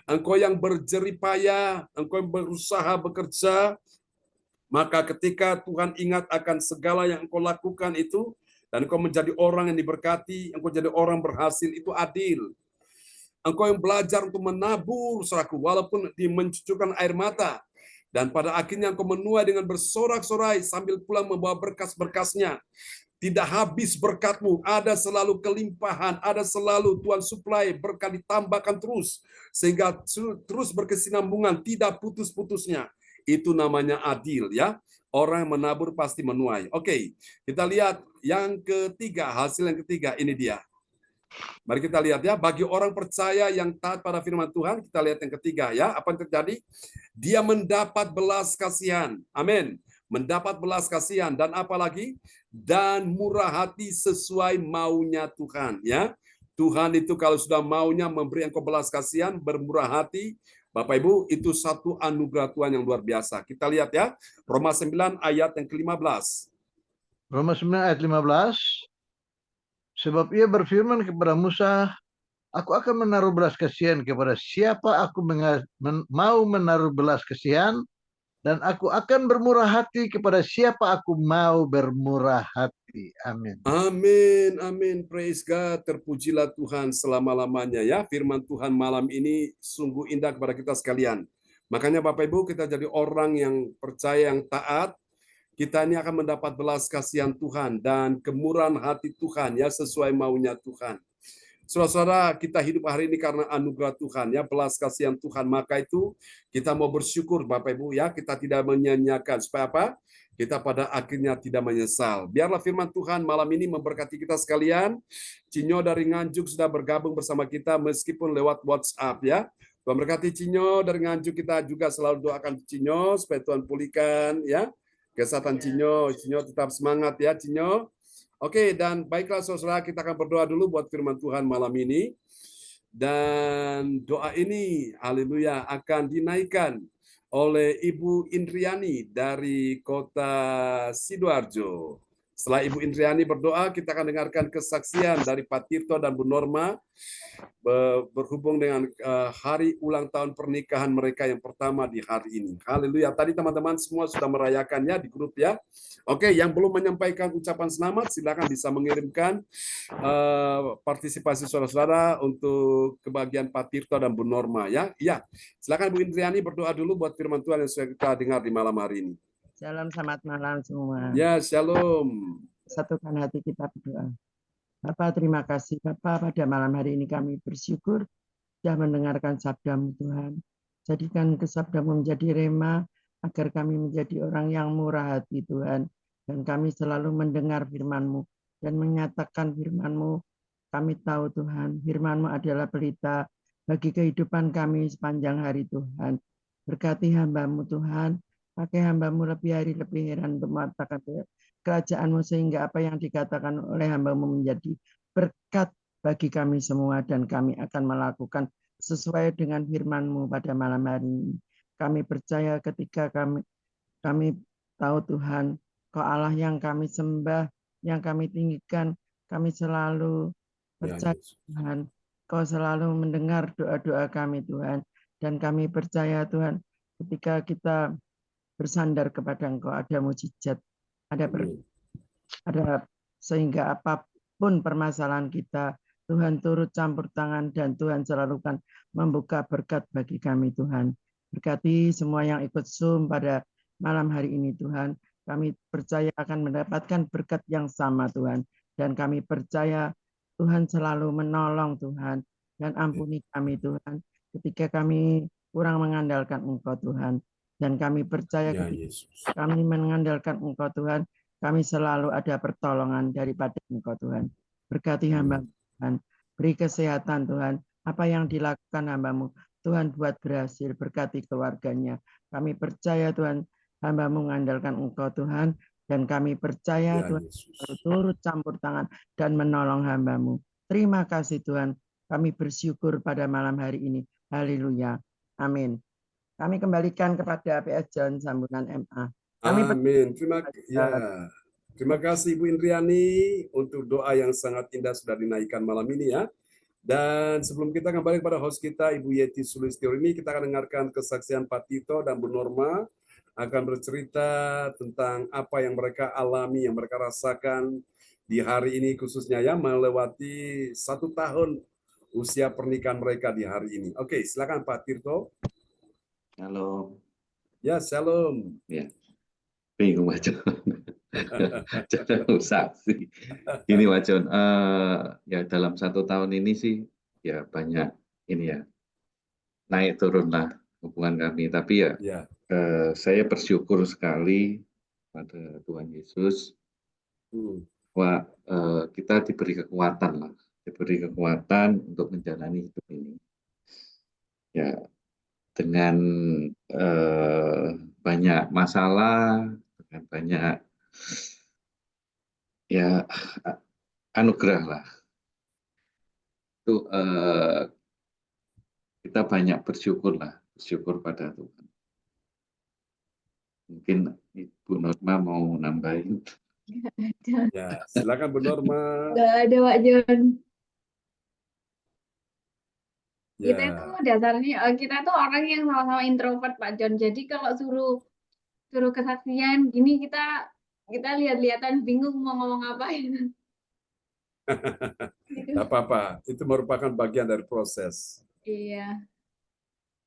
Engkau yang berjeripaya, engkau yang berusaha bekerja, maka ketika Tuhan ingat akan segala yang engkau lakukan itu, dan engkau menjadi orang yang diberkati, engkau jadi orang berhasil, itu adil. Engkau yang belajar untuk menabur, saudaraku, walaupun mencucurkan air mata, Dan pada akhirnya engkau menuai dengan bersorak-sorai sambil pulang membawa berkas-berkasnya. Tidak habis berkatmu, ada selalu kelimpahan, ada selalu Tuhan suplai, berkat ditambahkan terus, sehingga terus berkesinambungan, tidak putus-putusnya. Itu namanya adil ya. Orang yang menabur pasti menuai. Oke, kita lihat yang ketiga, hasil yang ketiga, ini dia. Mari kita lihat ya, bagi orang percaya yang taat pada firman Tuhan, kita lihat yang ketiga ya, apa yang terjadi? Dia mendapat belas kasihan. Amin. Mendapat belas kasihan dan apalagi dan murah hati sesuai maunya Tuhan ya. Tuhan itu kalau sudah maunya memberi engkau belas kasihan, bermurah hati, Bapak Ibu, itu satu anugerah Tuhan yang luar biasa. Kita lihat ya, Roma 9 ayat yang ke-15. Roma 9 ayat 15. Sebab ia berfirman kepada Musa, aku akan menaruh belas kasihan kepada siapa aku mau menaruh belas kasihan, dan aku akan bermurah hati kepada siapa aku mau bermurah hati. Amin. Amin, amin. Praise God. Terpujilah Tuhan selama-lamanya ya. Firman Tuhan malam ini sungguh indah kepada kita sekalian. Makanya Bapak Ibu, kita jadi orang yang percaya, yang taat. Kita ini akan mendapat belas kasihan Tuhan dan kemurahan hati Tuhan ya, sesuai maunya Tuhan. Saudara-saudara, kita hidup hari ini karena anugerah Tuhan ya, belas kasihan Tuhan. Maka itu kita mau bersyukur Bapak Ibu ya, kita tidak menyanyiakan. Supaya apa? Kita pada akhirnya tidak menyesal. Biarlah firman Tuhan malam ini memberkati kita sekalian. Cinyo dari Nganjuk sudah bergabung bersama kita meskipun lewat WhatsApp ya. Tuhan berkati Cinyo dari Nganjuk, kita juga selalu doakan Cinyo supaya Tuhan pulihkan ya kesehatan Cinyo. Cinyo tetap semangat ya Cinyo. Oke, dan baiklah saudara, kita akan berdoa dulu buat firman Tuhan malam ini. Dan doa ini, haleluya, akan dinaikkan oleh Ibu Indriani dari kota Sidoarjo. Setelah Ibu Indriani berdoa, kita akan dengarkan kesaksian dari Pak Tirto dan Bu Norma berhubung dengan hari ulang tahun pernikahan mereka yang pertama di hari ini. Haleluya. Tadi teman-teman semua sudah merayakannya di grup ya. Oke, yang belum menyampaikan ucapan selamat, silakan bisa mengirimkan partisipasi saudara-saudara untuk kebahagiaan Pak Tirto dan Bu Norma ya. Ya, silakan Bu Indriani berdoa dulu buat firman Tuhan yang sudah kita dengar di malam hari ini. Shalom, selamat malam semua. Ya, shalom. Satukan hati kita berdoa. Bapak, terima kasih Bapak, pada malam hari ini kami bersyukur sudah mendengarkan sabda-Mu Tuhan. Jadikan sabda-Mu menjadi rema, agar kami menjadi orang yang murah hati Tuhan. Dan kami selalu mendengar firman-Mu dan menyatakan firman-Mu. Kami tahu Tuhan, firman-Mu adalah pelita bagi kehidupan kami sepanjang hari Tuhan. Berkati hamba-Mu Tuhan, pakai hamba-Mu lebih hari lebih heran untuk mengatakan kerajaan-Mu sehingga apa yang dikatakan oleh hamba-Mu menjadi berkat bagi kami semua dan kami akan melakukan sesuai dengan firman-Mu pada malam hari ini. Kami percaya ketika kami tahu Tuhan, Kau Allah yang kami sembah, yang kami tinggikan, kami selalu percaya Tuhan, Kau selalu mendengar doa-doa kami Tuhan, dan kami percaya Tuhan ketika kita bersandar kepada Engkau ada mujizat, ada sehingga apapun permasalahan kita, Tuhan turut campur tangan dan Tuhan selalu kan membuka berkat bagi kami Tuhan. Berkati semua yang ikut Zoom pada malam hari ini Tuhan. Kami percaya akan mendapatkan berkat yang sama Tuhan. Dan kami percaya Tuhan selalu menolong Tuhan. Dan ampuni kami Tuhan ketika kami kurang mengandalkan Engkau Tuhan. Dan kami percaya ketika kami mengandalkan Engkau Tuhan, kami selalu ada pertolongan daripada Engkau Tuhan. Berkati hamba Tuhan, beri kesehatan Tuhan. Apa yang dilakukan hamba-Mu, Tuhan buat berhasil, berkati keluarganya. Kami percaya Tuhan, hamba-Mu mengandalkan Engkau Tuhan, dan kami percaya Tuhan turut campur tangan dan menolong hamba-Mu. Terima kasih Tuhan, kami bersyukur pada malam hari ini. Haleluya. Amin. Kami kembalikan kepada PS John Sambutan MA. Amin. Terima kasih Ibu Indriani untuk doa yang sangat indah sudah dinaikkan malam ini ya. Dan sebelum kita kembali kepada host kita Ibu Yeti Sulistyo ini, kita akan dengarkan kesaksian Pak Tito dan Bu Norma akan bercerita tentang apa yang mereka alami, yang mereka rasakan di hari ini khususnya ya, melewati 1 tahun usia pernikahan mereka di hari ini. Oke, silakan Pak Tirto. Halo. Ya, shalom. Ya, bingung Pak John. Jangan saksi. Ini Pak John, ya dalam 1 tahun ini sih ya banyak ini ya naik turun lah hubungan kami. Tapi ya Ya, saya bersyukur sekali pada Tuhan Yesus bahwa kita diberi kekuatan lah, diberi kekuatan untuk menjalani hidup ini. Ya, dengan banyak masalah, dengan banyak ya anugerah lah. Itu kita banyak bersyukur lah, bersyukur pada Tuhan. Mungkin Ibu Norma mau nambahin. ya, silakan Bu Norma. Nggak ada Pak John. Ya, Kita itu dasarnya kita tuh orang yang sama-sama introvert Pak John. Jadi kalau suruh kesaksian gini kita lihat-lihatan bingung mau ngomong apa gitu. nggak apa-apa. Itu merupakan bagian dari proses. Iya.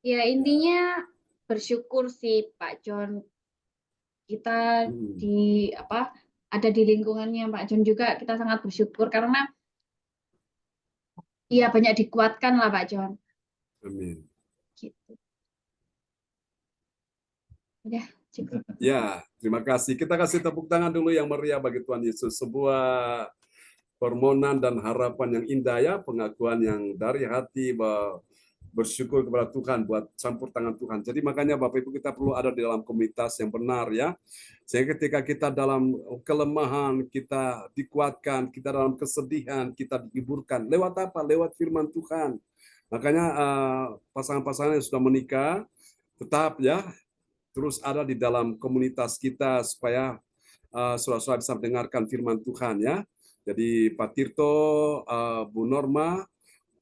Ya intinya bersyukur sih Pak John. Kita ada di lingkungannya Pak John juga kita sangat bersyukur karena iya banyak dikuatkan lah Pak John. Amin. Gitu. Udah cukup. Ya, terima kasih. Kita kasih tepuk tangan dulu yang meriah bagi Tuhan Yesus. Sebuah permohonan dan harapan yang indah ya, pengakuan yang dari hati bahwa bersyukur kepada Tuhan buat campur tangan Tuhan. Jadi makanya Bapak Ibu kita perlu ada di dalam komunitas yang benar ya. Sehingga ketika kita dalam kelemahan, kita dikuatkan, kita dalam kesedihan, kita dihiburkan. Lewat apa? Lewat firman Tuhan. Makanya pasangan-pasangan yang sudah menikah tetap ya terus ada di dalam komunitas kita supaya saudara-saudara bisa mendengarkan firman Tuhan ya. Jadi Pak Tirto, Bu Norma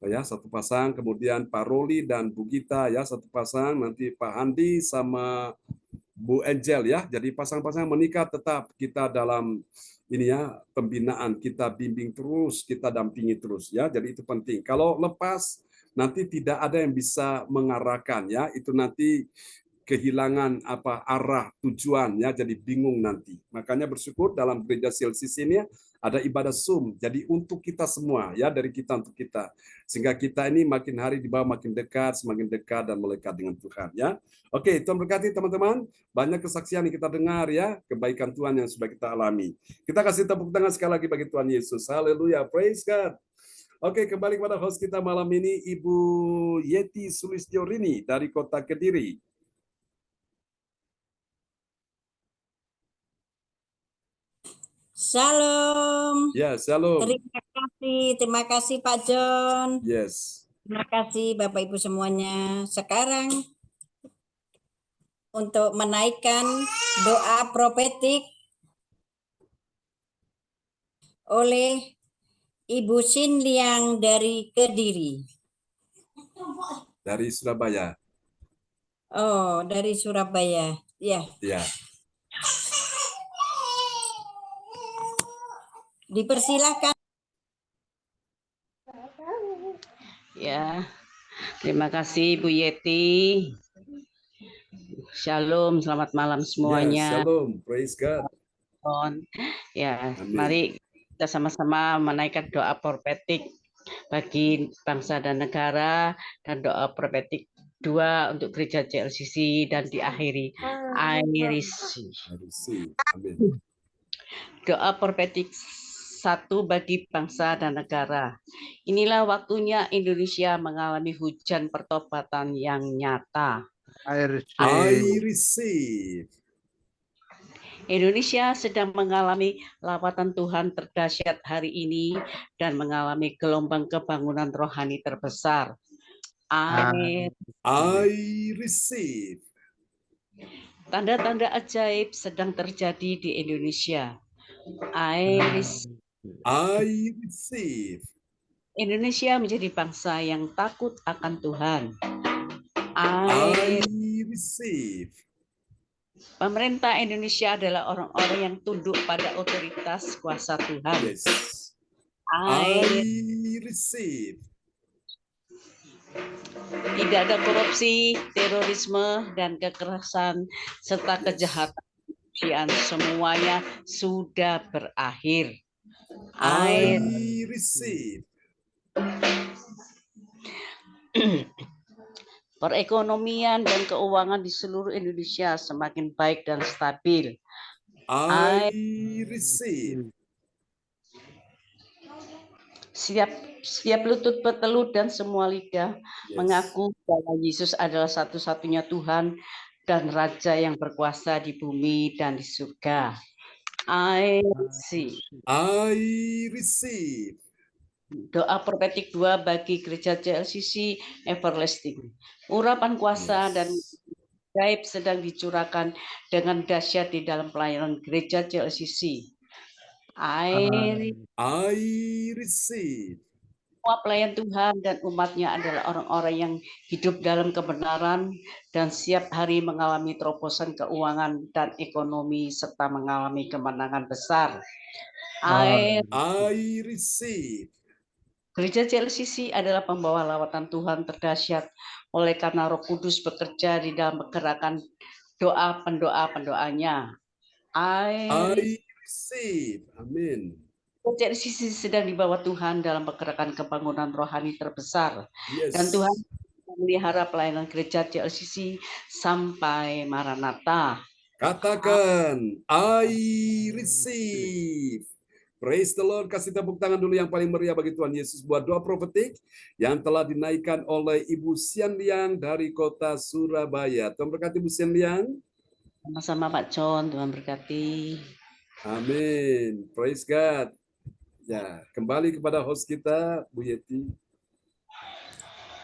ya satu pasang, kemudian Pak Roli dan Bu Gita ya satu pasang, nanti Pak Andi sama Bu Angel ya. Jadi pasang-pasang menikah tetap kita dalam ini ya pembinaan, kita bimbing terus, kita dampingi terus ya. Jadi itu penting. Kalau lepas nanti tidak ada yang bisa mengarahkan ya. Itu nanti kehilangan arah tujuan ya, jadi bingung nanti. Makanya bersyukur dalam gereja CLCC ini ada ibadah Zoom. Jadi untuk kita semua ya, dari kita untuk kita. Sehingga kita ini makin hari di bawah makin dekat, semakin dekat dan melekat dengan Tuhan ya. Oke, Tuhan berkati teman-teman. Banyak kesaksian yang kita dengar ya, kebaikan Tuhan yang sudah kita alami. Kita kasih tepuk tangan sekali lagi bagi Tuhan Yesus. Haleluya, praise God. Oke, kembali kepada host kita malam ini, Ibu Yeti Sulistyorini dari Kota Kediri. Shalom. Ya, shalom. Terima kasih Pak John. Yes. Terima kasih Bapak Ibu semuanya. Sekarang untuk menaikkan doa profetik oleh Ibu Sinliang dari Kediri. Dari Surabaya. Oh, dari Surabaya. Ya. Ya. Dipersilahkan. Ya, terima kasih Bu Yeti. Shalom, selamat malam semuanya. Ya, shalom, praise God. Ya, Amin. mari kita sama-sama menaikkan doa profetik bagi bangsa dan negara dan doa profetik 2 untuk gereja CLCC dan diakhiri I receive. Amin. Doa profetik 1 bagi bangsa dan negara. Inilah waktunya Indonesia mengalami hujan pertobatan yang nyata. I receive. Indonesia sedang mengalami lawatan Tuhan terdahsyat hari ini dan mengalami gelombang kebangunan rohani terbesar. I receive. Tanda-tanda ajaib sedang terjadi di Indonesia. I receive. Indonesia menjadi bangsa yang takut akan Tuhan. I receive. Pemerintah Indonesia adalah orang-orang yang tunduk pada otoritas kuasa Tuhan. Yes. I receive. Tidak ada korupsi, terorisme, dan kekerasan, serta kejahatan kemanusiaan. Semuanya sudah berakhir. I I receive. Perekonomian dan keuangan di seluruh Indonesia semakin baik dan stabil. I receive. Setiap lutut bertelut dan semua lidah Yes. mengaku bahwa Yesus adalah satu-satunya Tuhan dan Raja yang berkuasa di bumi dan di surga. I receive. I receive. Doa profetik 2 bagi gereja CLCC Everlasting. Urapan kuasa dan gaib sedang dicurahkan dengan dahsyat di dalam pelayanan gereja CLCC. I receive. Semua pelayan Tuhan dan umatnya adalah orang-orang yang hidup dalam kebenaran dan siap hari mengalami terobosan keuangan dan ekonomi serta mengalami kemenangan besar. I receive. Gereja CLCC adalah pembawa lawatan Tuhan terdahsyat oleh karena Roh Kudus bekerja di dalam gerakan doa pendoa-pendoanya. I receive. Amin. CLCC sedang dibawa Tuhan dalam pergerakan pembangunan rohani terbesar. Yes. Dan Tuhan memelihara pelayanan gereja CLCC sampai Maranatha. Katakan, I receive. Praise the Lord. Kasih tepuk tangan dulu yang paling meriah bagi Tuhan Yesus buat doa profetik yang telah dinaikkan oleh Ibu Sian Liang dari kota Surabaya. Tuhan berkati Ibu Sian Liang. Sama-sama Pak John, Tuhan berkati. Amin. Praise God. Ya, kembali kepada host kita, Bu Yeti.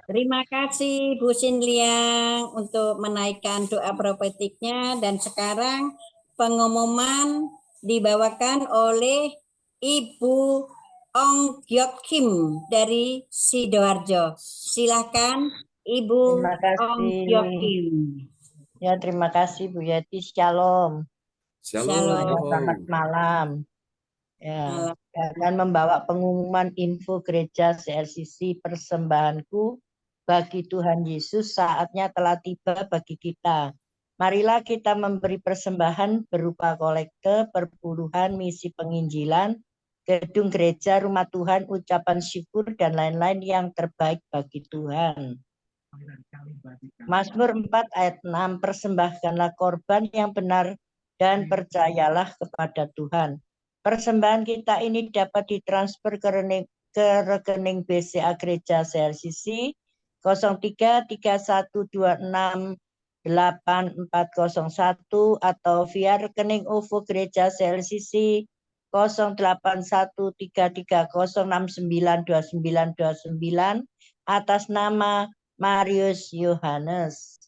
Terima kasih Bu Sin Liang untuk menaikkan doa profetiknya, dan sekarang pengumuman dibawakan oleh Ibu Ong Gyok Kim dari Sidoarjo. Silakan Ibu Ong Gyok Kim. Ya, terima kasih Bu Yeti. Shalom. Shalom. Selamat malam. Ya, akan membawa pengumuman info gereja CLCC persembahanku bagi Tuhan Yesus, saatnya telah tiba bagi kita. Marilah kita memberi persembahan berupa kolekte, perpuluhan, misi penginjilan, gedung gereja, rumah Tuhan, ucapan syukur, dan lain-lain yang terbaik bagi Tuhan. Mazmur 4 ayat 6, persembahkanlah korban yang benar dan percayalah kepada Tuhan. Persembahan kita ini dapat ditransfer ke rekening BCA Gereja CLCC 0331268401 atau via rekening OVO Gereja CLCC 081330692929 atas nama Marius Yohanes.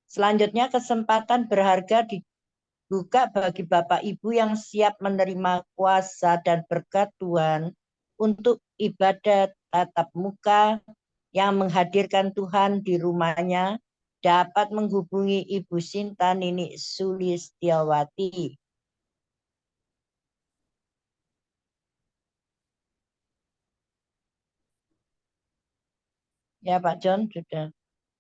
Selanjutnya kesempatan berharga dibuka bagi Bapak Ibu yang siap menerima kuasa dan berkat Tuhan untuk ibadat tatap muka yang menghadirkan Tuhan di rumahnya, dapat menghubungi Ibu Sinta Nini Sulistiawati. Ya Pak John, sudah.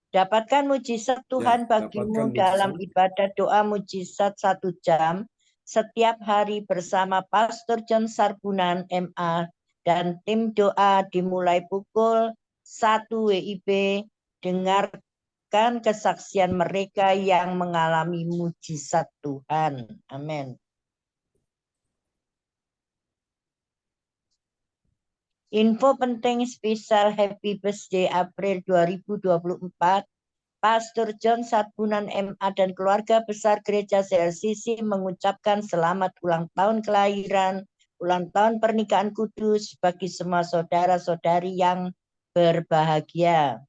Dapatkan mujizat Tuhan bagimu dalam ibadah doa mujizat 1 jam setiap hari bersama Pastor John Sarbunan MA dan tim doa dimulai pukul 1 WIB. Dengarkan kesaksian mereka yang mengalami mujizat Tuhan. Amin. Info penting spesial Happy Birthday April 2024. Pastor John Sarbunan MA dan keluarga besar Gereja CLCC mengucapkan selamat ulang tahun kelahiran, ulang tahun pernikahan kudus bagi semua saudara-saudari yang berbahagia.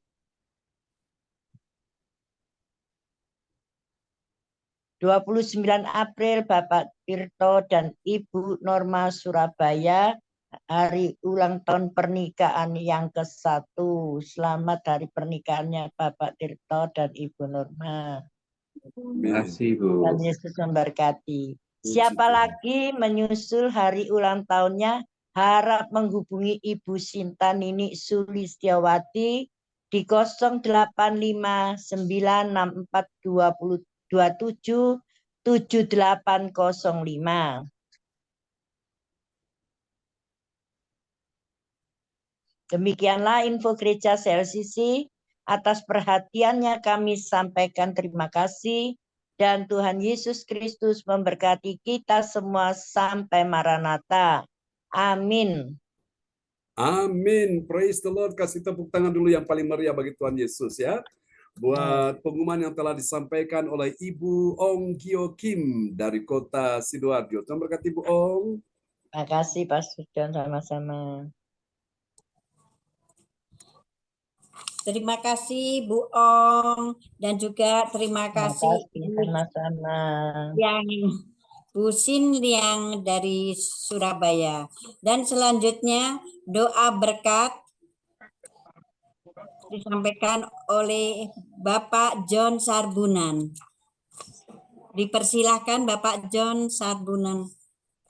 (29 April Bapak Tirto dan Ibu Norma Surabaya, hari ulang tahun pernikahan yang ke-1. Selamat hari pernikahannya Bapak Tirto dan Ibu Norma. Terima kasih Bu. Dan Yesus memberkati. Siapa lagi menyusul hari ulang tahunnya harap menghubungi Ibu Sinta Nini Sulistiawati di 08559420277805. Demikianlah info Gereja CLCC. Atas perhatiannya kami sampaikan terima kasih. Dan Tuhan Yesus Kristus memberkati kita semua sampai Maranatha. Amin. Amin. Praise the Lord. Kasih tepuk tangan dulu yang paling meriah bagi Tuhan Yesus ya. Buat pengumuman yang telah disampaikan oleh Ibu Ong Gio Kim dari kota Sidoarjo. Tuhan berkati Ibu Ong. Terima kasih Pak Sudon, sama-sama. Terima kasih Bu Ong dan juga terima kasih sama-sama yang Bu Sin yang dari Surabaya. Dan selanjutnya doa berkat disampaikan oleh Bapak John Sarbunan. Dipersilahkan Bapak John Sarbunan.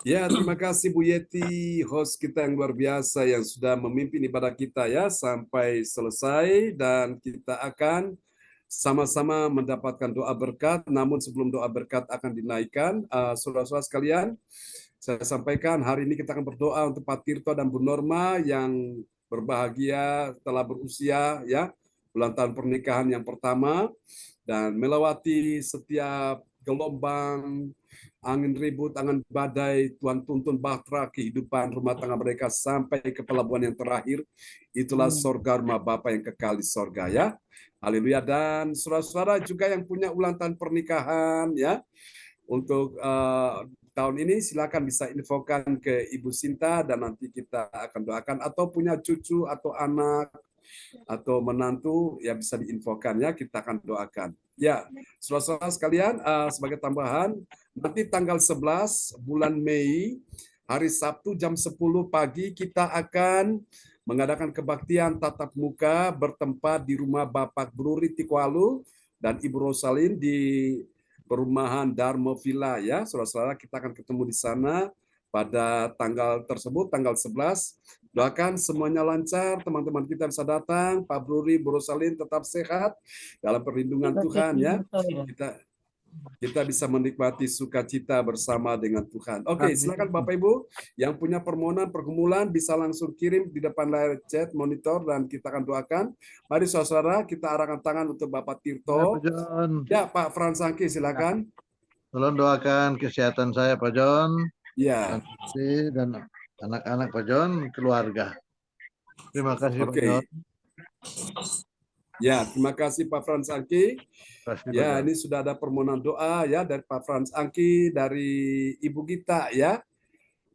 Ya, terima kasih Bu Yeti, host kita yang luar biasa yang sudah memimpin ibadah kita ya sampai selesai, dan kita akan sama-sama mendapatkan doa berkat. Namun sebelum doa berkat akan dinaikkan, saudara-saudara sekalian, saya sampaikan hari ini kita akan berdoa untuk Pak Tirto dan Bu Norma yang berbahagia telah berusia ya ulang tahun pernikahan yang pertama, dan melewati setiap gelombang angin ribut, angin badai, Tuhan tuntun bahtera kehidupan rumah tangga mereka sampai ke pelabuhan yang terakhir. Itulah sorga rumah Bapa yang kekal di sorga ya. Haleluya. Dan saudara-saudara juga yang punya ulang tahun pernikahan ya, untuk tahun ini silakan bisa infokan ke Ibu Sinta dan nanti kita akan doakan, atau punya cucu atau anak atau menantu ya bisa diinfokan ya, kita akan doakan. Ya, saudara-saudara sekalian, sebagai tambahan, nanti tanggal 11 bulan Mei, hari Sabtu jam 10 pagi, kita akan mengadakan kebaktian tatap muka bertempat di rumah Bapak Bruri Tikwalu dan Ibu Rosalin di perumahan Dharma Villa ya. Saudara-saudara, kita akan ketemu di sana pada tanggal tersebut, tanggal 11. Doakan semuanya lancar, teman-teman kita bisa datang, Pak Bruri, Bu Rosalin tetap sehat dalam perlindungan Tuhan ya. Kita bisa menikmati sukacita bersama dengan Tuhan. Oke, silakan Bapak Ibu yang punya permohonan pergumulan bisa langsung kirim di depan layar chat monitor dan kita akan doakan. Mari saudara, kita arahkan tangan untuk Bapak Tirto. Ya, Pak Frans Angki silakan. Tolong doakan kesehatan saya Pak John. Ya. Dan anak-anak Pak John, keluarga. Terima kasih Pak John. Ya, terima kasih Pak Frans Angki. Ya, ini sudah ada permohonan doa ya dari Pak Frans Angki, dari Ibu Gita ya.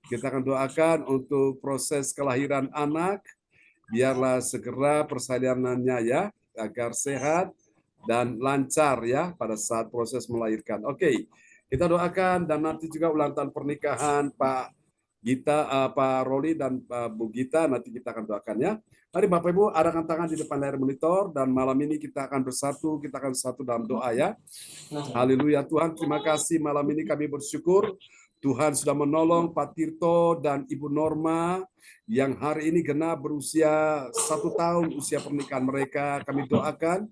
Kita akan doakan untuk proses kelahiran anak, biarlah segera persalinannya ya, agar sehat dan lancar ya pada saat proses melahirkan. Oke, kita doakan, dan nanti juga ulang tahun pernikahan Pak Gita, Pak Roli dan Bu Gita, nanti kita akan doakan ya. Mari Bapak Ibu arahkan tangan di depan layar monitor, dan malam ini kita akan bersatu, kita akan satu dalam doa ya. Haleluya. Tuhan, terima kasih malam ini kami bersyukur Tuhan sudah menolong Pak Tirto dan Ibu Norma yang hari ini genap berusia 1 tahun usia pernikahan mereka. Kami doakan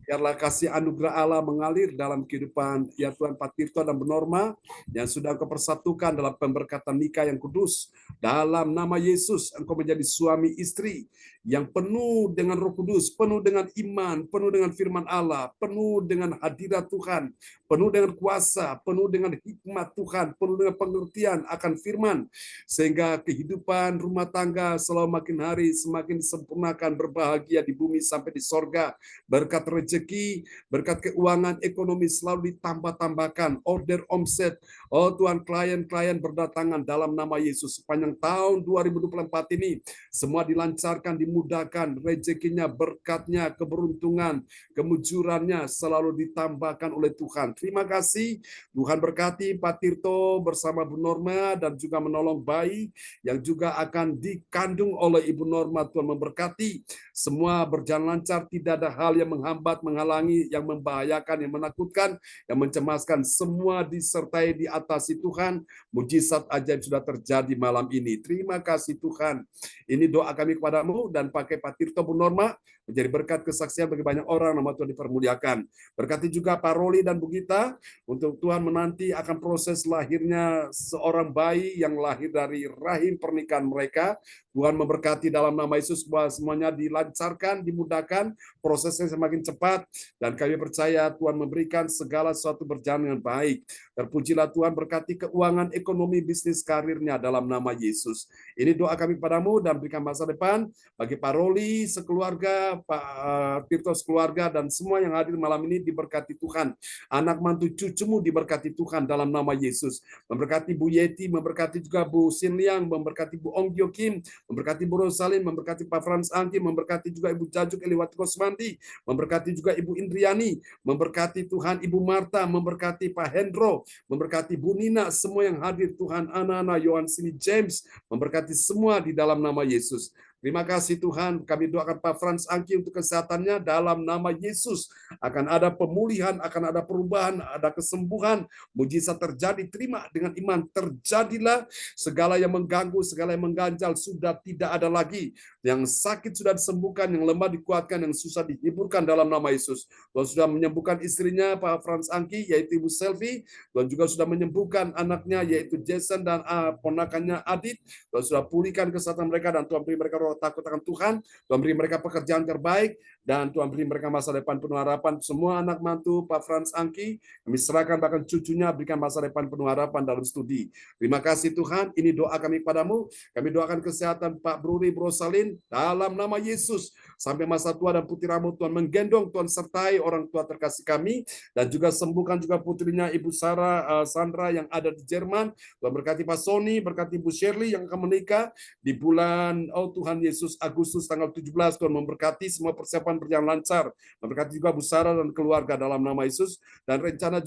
biarlah kasih anugerah Allah mengalir dalam kehidupan ya Tuhan Pak Tirto dan Bu Norma yang sudah Engkau persatukan dalam pemberkatan nikah yang kudus. Dalam nama Yesus, Engkau menjadi suami istri yang penuh dengan Roh Kudus, penuh dengan iman, penuh dengan firman Allah, penuh dengan hadirat Tuhan, penuh dengan kuasa, penuh dengan hikmat Tuhan, penuh dengan pengertian akan firman, sehingga kehidupan rumah tangga selalu makin hari semakin disempurnakan, berbahagia di bumi sampai di sorga. Berkat rezeki, berkat keuangan, ekonomi selalu ditambah-tambahkan, order omset. Oh Tuhan, klien-klien berdatangan dalam nama Yesus. Sepanjang tahun 2024 ini, semua dilancarkan, dimudahkan, rezekinya, berkatnya, keberuntungan, kemujurannya selalu ditambahkan oleh Tuhan. Terima kasih, Tuhan berkati Pak Tirto bersama Bu Norma, dan juga menolong bayi yang juga akan dikandung oleh Ibu Norma. Tuhan memberkati, semua berjalan lancar, tidak ada hal yang menghambat, menghalangi, yang membahayakan, yang menakutkan, yang mencemaskan, semua disertai diatasi Tuhan. Mujizat ajaib sudah terjadi malam ini. Terima kasih Tuhan. Ini doa kami kepadamu, dan pakai Pak Tirto Bu Norma menjadi berkat kesaksian bagi banyak orang, nama Tuhan dipermuliakan. Berkati juga Pak Roli dan Bu Gita, untuk Tuhan menanti akan proses lahirnya seorang bayi yang lahir dari rahim pernikahan mereka. Tuhan memberkati dalam nama Yesus, bahwa semuanya dilancarkan, dimudahkan, prosesnya semakin cepat, dan kami percaya Tuhan memberikan segala sesuatu berjalan dengan baik. Terpujilah Tuhan, berkati keuangan, ekonomi, bisnis, karirnya dalam nama Yesus. Ini doa kami padamu, dan berikan masa depan bagi Pak Roli sekeluarga, Pak Tirto sekeluarga, dan semua yang hadir malam ini diberkati Tuhan. Anak mantu cucumu diberkati Tuhan dalam nama Yesus. Memberkati Bu Yeti, memberkati juga Bu Sin Liang, memberkati Bu Ong Gyo Kim, memberkati Bu Rosalin, memberkati Pak Frans Angki, memberkati juga Ibu Jajuk Eliwati Kosmandi, memberkati juga Ibu Indriani, memberkati Tuhan Ibu Marta, memberkati Pak Hendro, memberkati Bu Nina, semua yang hadir Tuhan, anak-anak Yohansini James, memberkati semua di dalam nama Yesus. Terima kasih Tuhan, kami doakan Pak Frans Angki untuk kesehatannya dalam nama Yesus. Akan ada pemulihan, akan ada perubahan, ada kesembuhan, mujizat terjadi, terima dengan iman. Terjadilah segala yang mengganggu, segala yang mengganjal sudah tidak ada lagi. Yang sakit sudah disembuhkan, yang lemah dikuatkan, yang susah dihiburkan dalam nama Yesus. Tuhan sudah menyembuhkan istrinya Pak Frans Angki, yaitu Ibu Selvi. Tuhan juga sudah menyembuhkan anaknya, yaitu Jason, dan ponakannya Adit. Tuhan sudah pulihkan kesehatan mereka, dan Tuhan beri mereka roh takut akan Tuhan. Tuhan beri mereka pekerjaan terbaik, dan Tuhan beri mereka masa depan penuh harapan. Semua anak mantu Pak Frans Angki, kami serahkan, bahkan cucunya berikan masa depan penuh harapan dalam studi. Terima kasih Tuhan, ini doa kami padamu. Kami doakan kesehatan Pak Bruri Brosalin dalam nama Yesus. Sampai masa tua dan putiramu Tuhan menggendong, Tuhan sertai orang tua terkasih kami, dan juga sembuhkan juga putrinya Ibu Sarah Sandra yang ada di Jerman. Tuhan berkati Pak Sony, berkati Ibu Shirley yang akan menikah di bulan, oh Tuhan Yesus, Agustus tanggal 17. Tuhan memberkati semua persiapan berjalan lancar. Memberkati juga Bu Sarah dan keluarga dalam nama Yesus. Dan rencana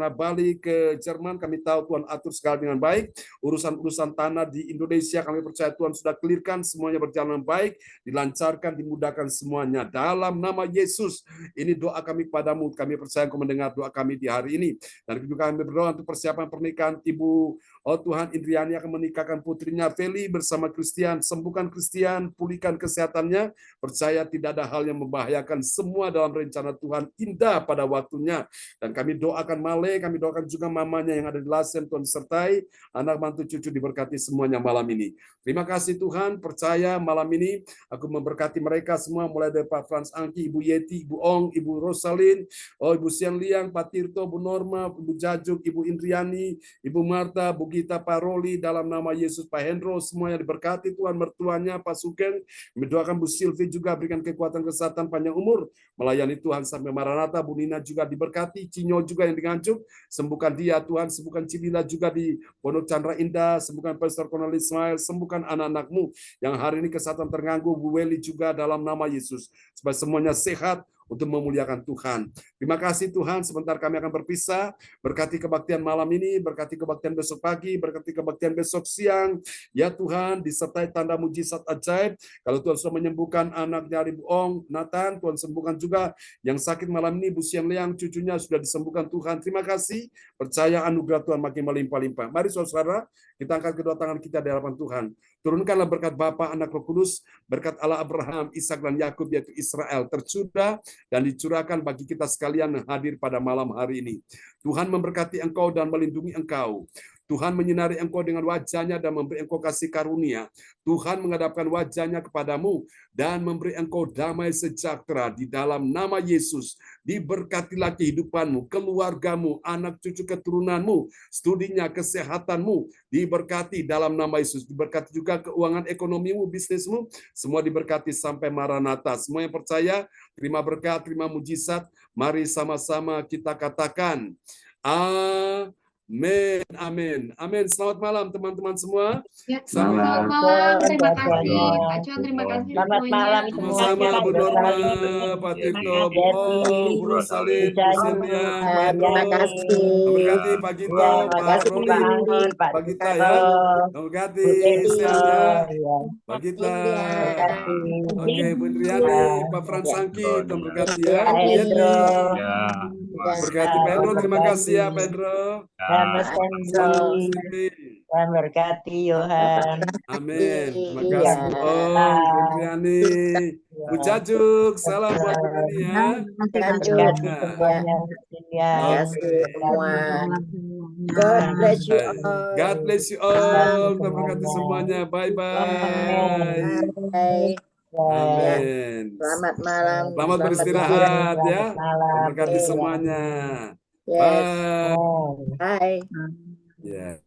balik ke Jerman, kami tahu Tuhan atur segala dengan baik. Urusan-urusan tanah di Indonesia kami percaya Tuhan sudah clearkan, semuanya berjalan baik, dilancarkan, dimudahkan semuanya dalam nama Yesus. Ini doa kami padamu, kami percaya Engkau mendengar doa kami di hari ini. Dan juga kami berdoa untuk persiapan pernikahan Ibu, oh Tuhan, Indriani akan menikahkan putrinya Feli bersama Christian. Sembuhkan Christian, pulihkan kesehatannya. Percaya tidak ada hal yang membahayakan, semua dalam rencana Tuhan indah pada waktunya. Dan kami doakan Male, kami doakan juga mamanya yang ada di Lasem, Tuhan sertai, anak mantu cucu diberkati semuanya malam ini. Terima kasih Tuhan, percaya malam ini aku memberkati mereka semua, mulai dari Pak Frans Angki, Ibu Yeti, Ibu Ong, Ibu Rosalin, oh Ibu Sian Liang, Pak Tirto, Bu Norma, Ibu Jajuk, Ibu Indriani, Ibu Marta, Bu Gita, Pak Roli, dalam nama Yesus, Pak Hendro, semuanya diberkati Tuhan, mertuanya, Pak Sugeng. Kami doakan Bu Silvi juga berikan kekuatan kesehatan, panjang umur, melayani Tuhan sampai Maranatha. Bu Nina juga diberkati, Cinyo juga yang diganjuk, sembuhkan dia Tuhan, sembuhkan Cibila juga di Pondok Chandra Indah, sembuhkan Pastor Cornelis Ismail, sembuhkan anak-anakmu yang hari ini kesehatan terganggu, Bu Weli juga dalam nama Yesus, supaya semuanya sehat untuk memuliakan Tuhan. Terima kasih Tuhan, sebentar kami akan berpisah. Berkati kebaktian malam ini, berkati kebaktian besok pagi, berkati kebaktian besok siang. Ya Tuhan, disertai tanda mujizat ajaib. Kalau Tuhan sudah menyembuhkan anaknya Ibu Ong, Nathan, Tuhan sembuhkan juga yang sakit malam ini, Bu Sian Liang, cucunya sudah disembuhkan Tuhan. Terima kasih, percaya anugerah Tuhan makin melimpah-limpah. Mari saudara, kita angkat kedua tangan kita di hadapan Tuhan. Turunkanlah berkat Bapa, Anak, Roh Kudus, berkat Allah Abraham, Ishak dan Yakub, yaitu Israel, tercurah dan dicurahkan bagi kita sekalian yang hadir pada malam hari ini. Tuhan memberkati engkau dan melindungi engkau. Tuhan menyinari engkau dengan wajahnya dan memberi engkau kasih karunia. Tuhan menghadapkan wajahnya kepadamu dan memberi engkau damai sejahtera di dalam nama Yesus. Diberkatilah kehidupanmu, keluargamu, anak cucu keturunanmu, studinya, kesehatanmu, diberkati dalam nama Yesus. Diberkati juga keuangan ekonomimu, bisnismu, semua diberkati sampai Maranatha. Semua yang percaya, terima berkat, terima mujizat. Mari sama-sama kita katakan, Amin. Amin, amin, amin. Selamat malam teman-teman semua. Ya, Sampai selamat jumpa. malam. Terima Buat kasih John. Pak John. Terima kasih Selamat semuanya. malam Sama-sama semuanya, Bu Bu Norma, Rosalie, Pak Terima Tito, kasih. Bu Om, Bu Devi, Rosalin, Bu Bu Cayu, Senian, Pak Bu Terima Hendro. kasih. Memberkati Pak ya, Gito, terima Pak kasih Roli, Pak Anggi, Pak Pak Gita Tito, ya. Bu Memberkati Tito, Selnya, ya, Pak Gita. terima kasih. Oke, Bu Ya, Indriani, Pak Frans ya, Sangki, memberkati Ya, ya. Pak Bu Hendro, Yeti, ya, berkati Pak Hendro. Terima kasih ya Pak Hendro. dan Mas Pak Hendro, Cindy. dan berkati Yohan, Amin. Terima Iya. kasih Bu Om, Bu Indriani, Bu ya, Jajuk. Salam buat Bu Nini ya. Lanjut. berkati Ya. semuanya, ya, Terima kasih semua. God Amin. bless you Baik. God all. bless you Berkati all. Terberkati semuanya. semuanya. Bye Amin. bye. Bye. Ya, Amin. selamat malam. Selamat Selamat beristirahat ya. Selamat malam. Terberkati Amin. semuanya. Yes. Bye. Amin. Bye. Ya.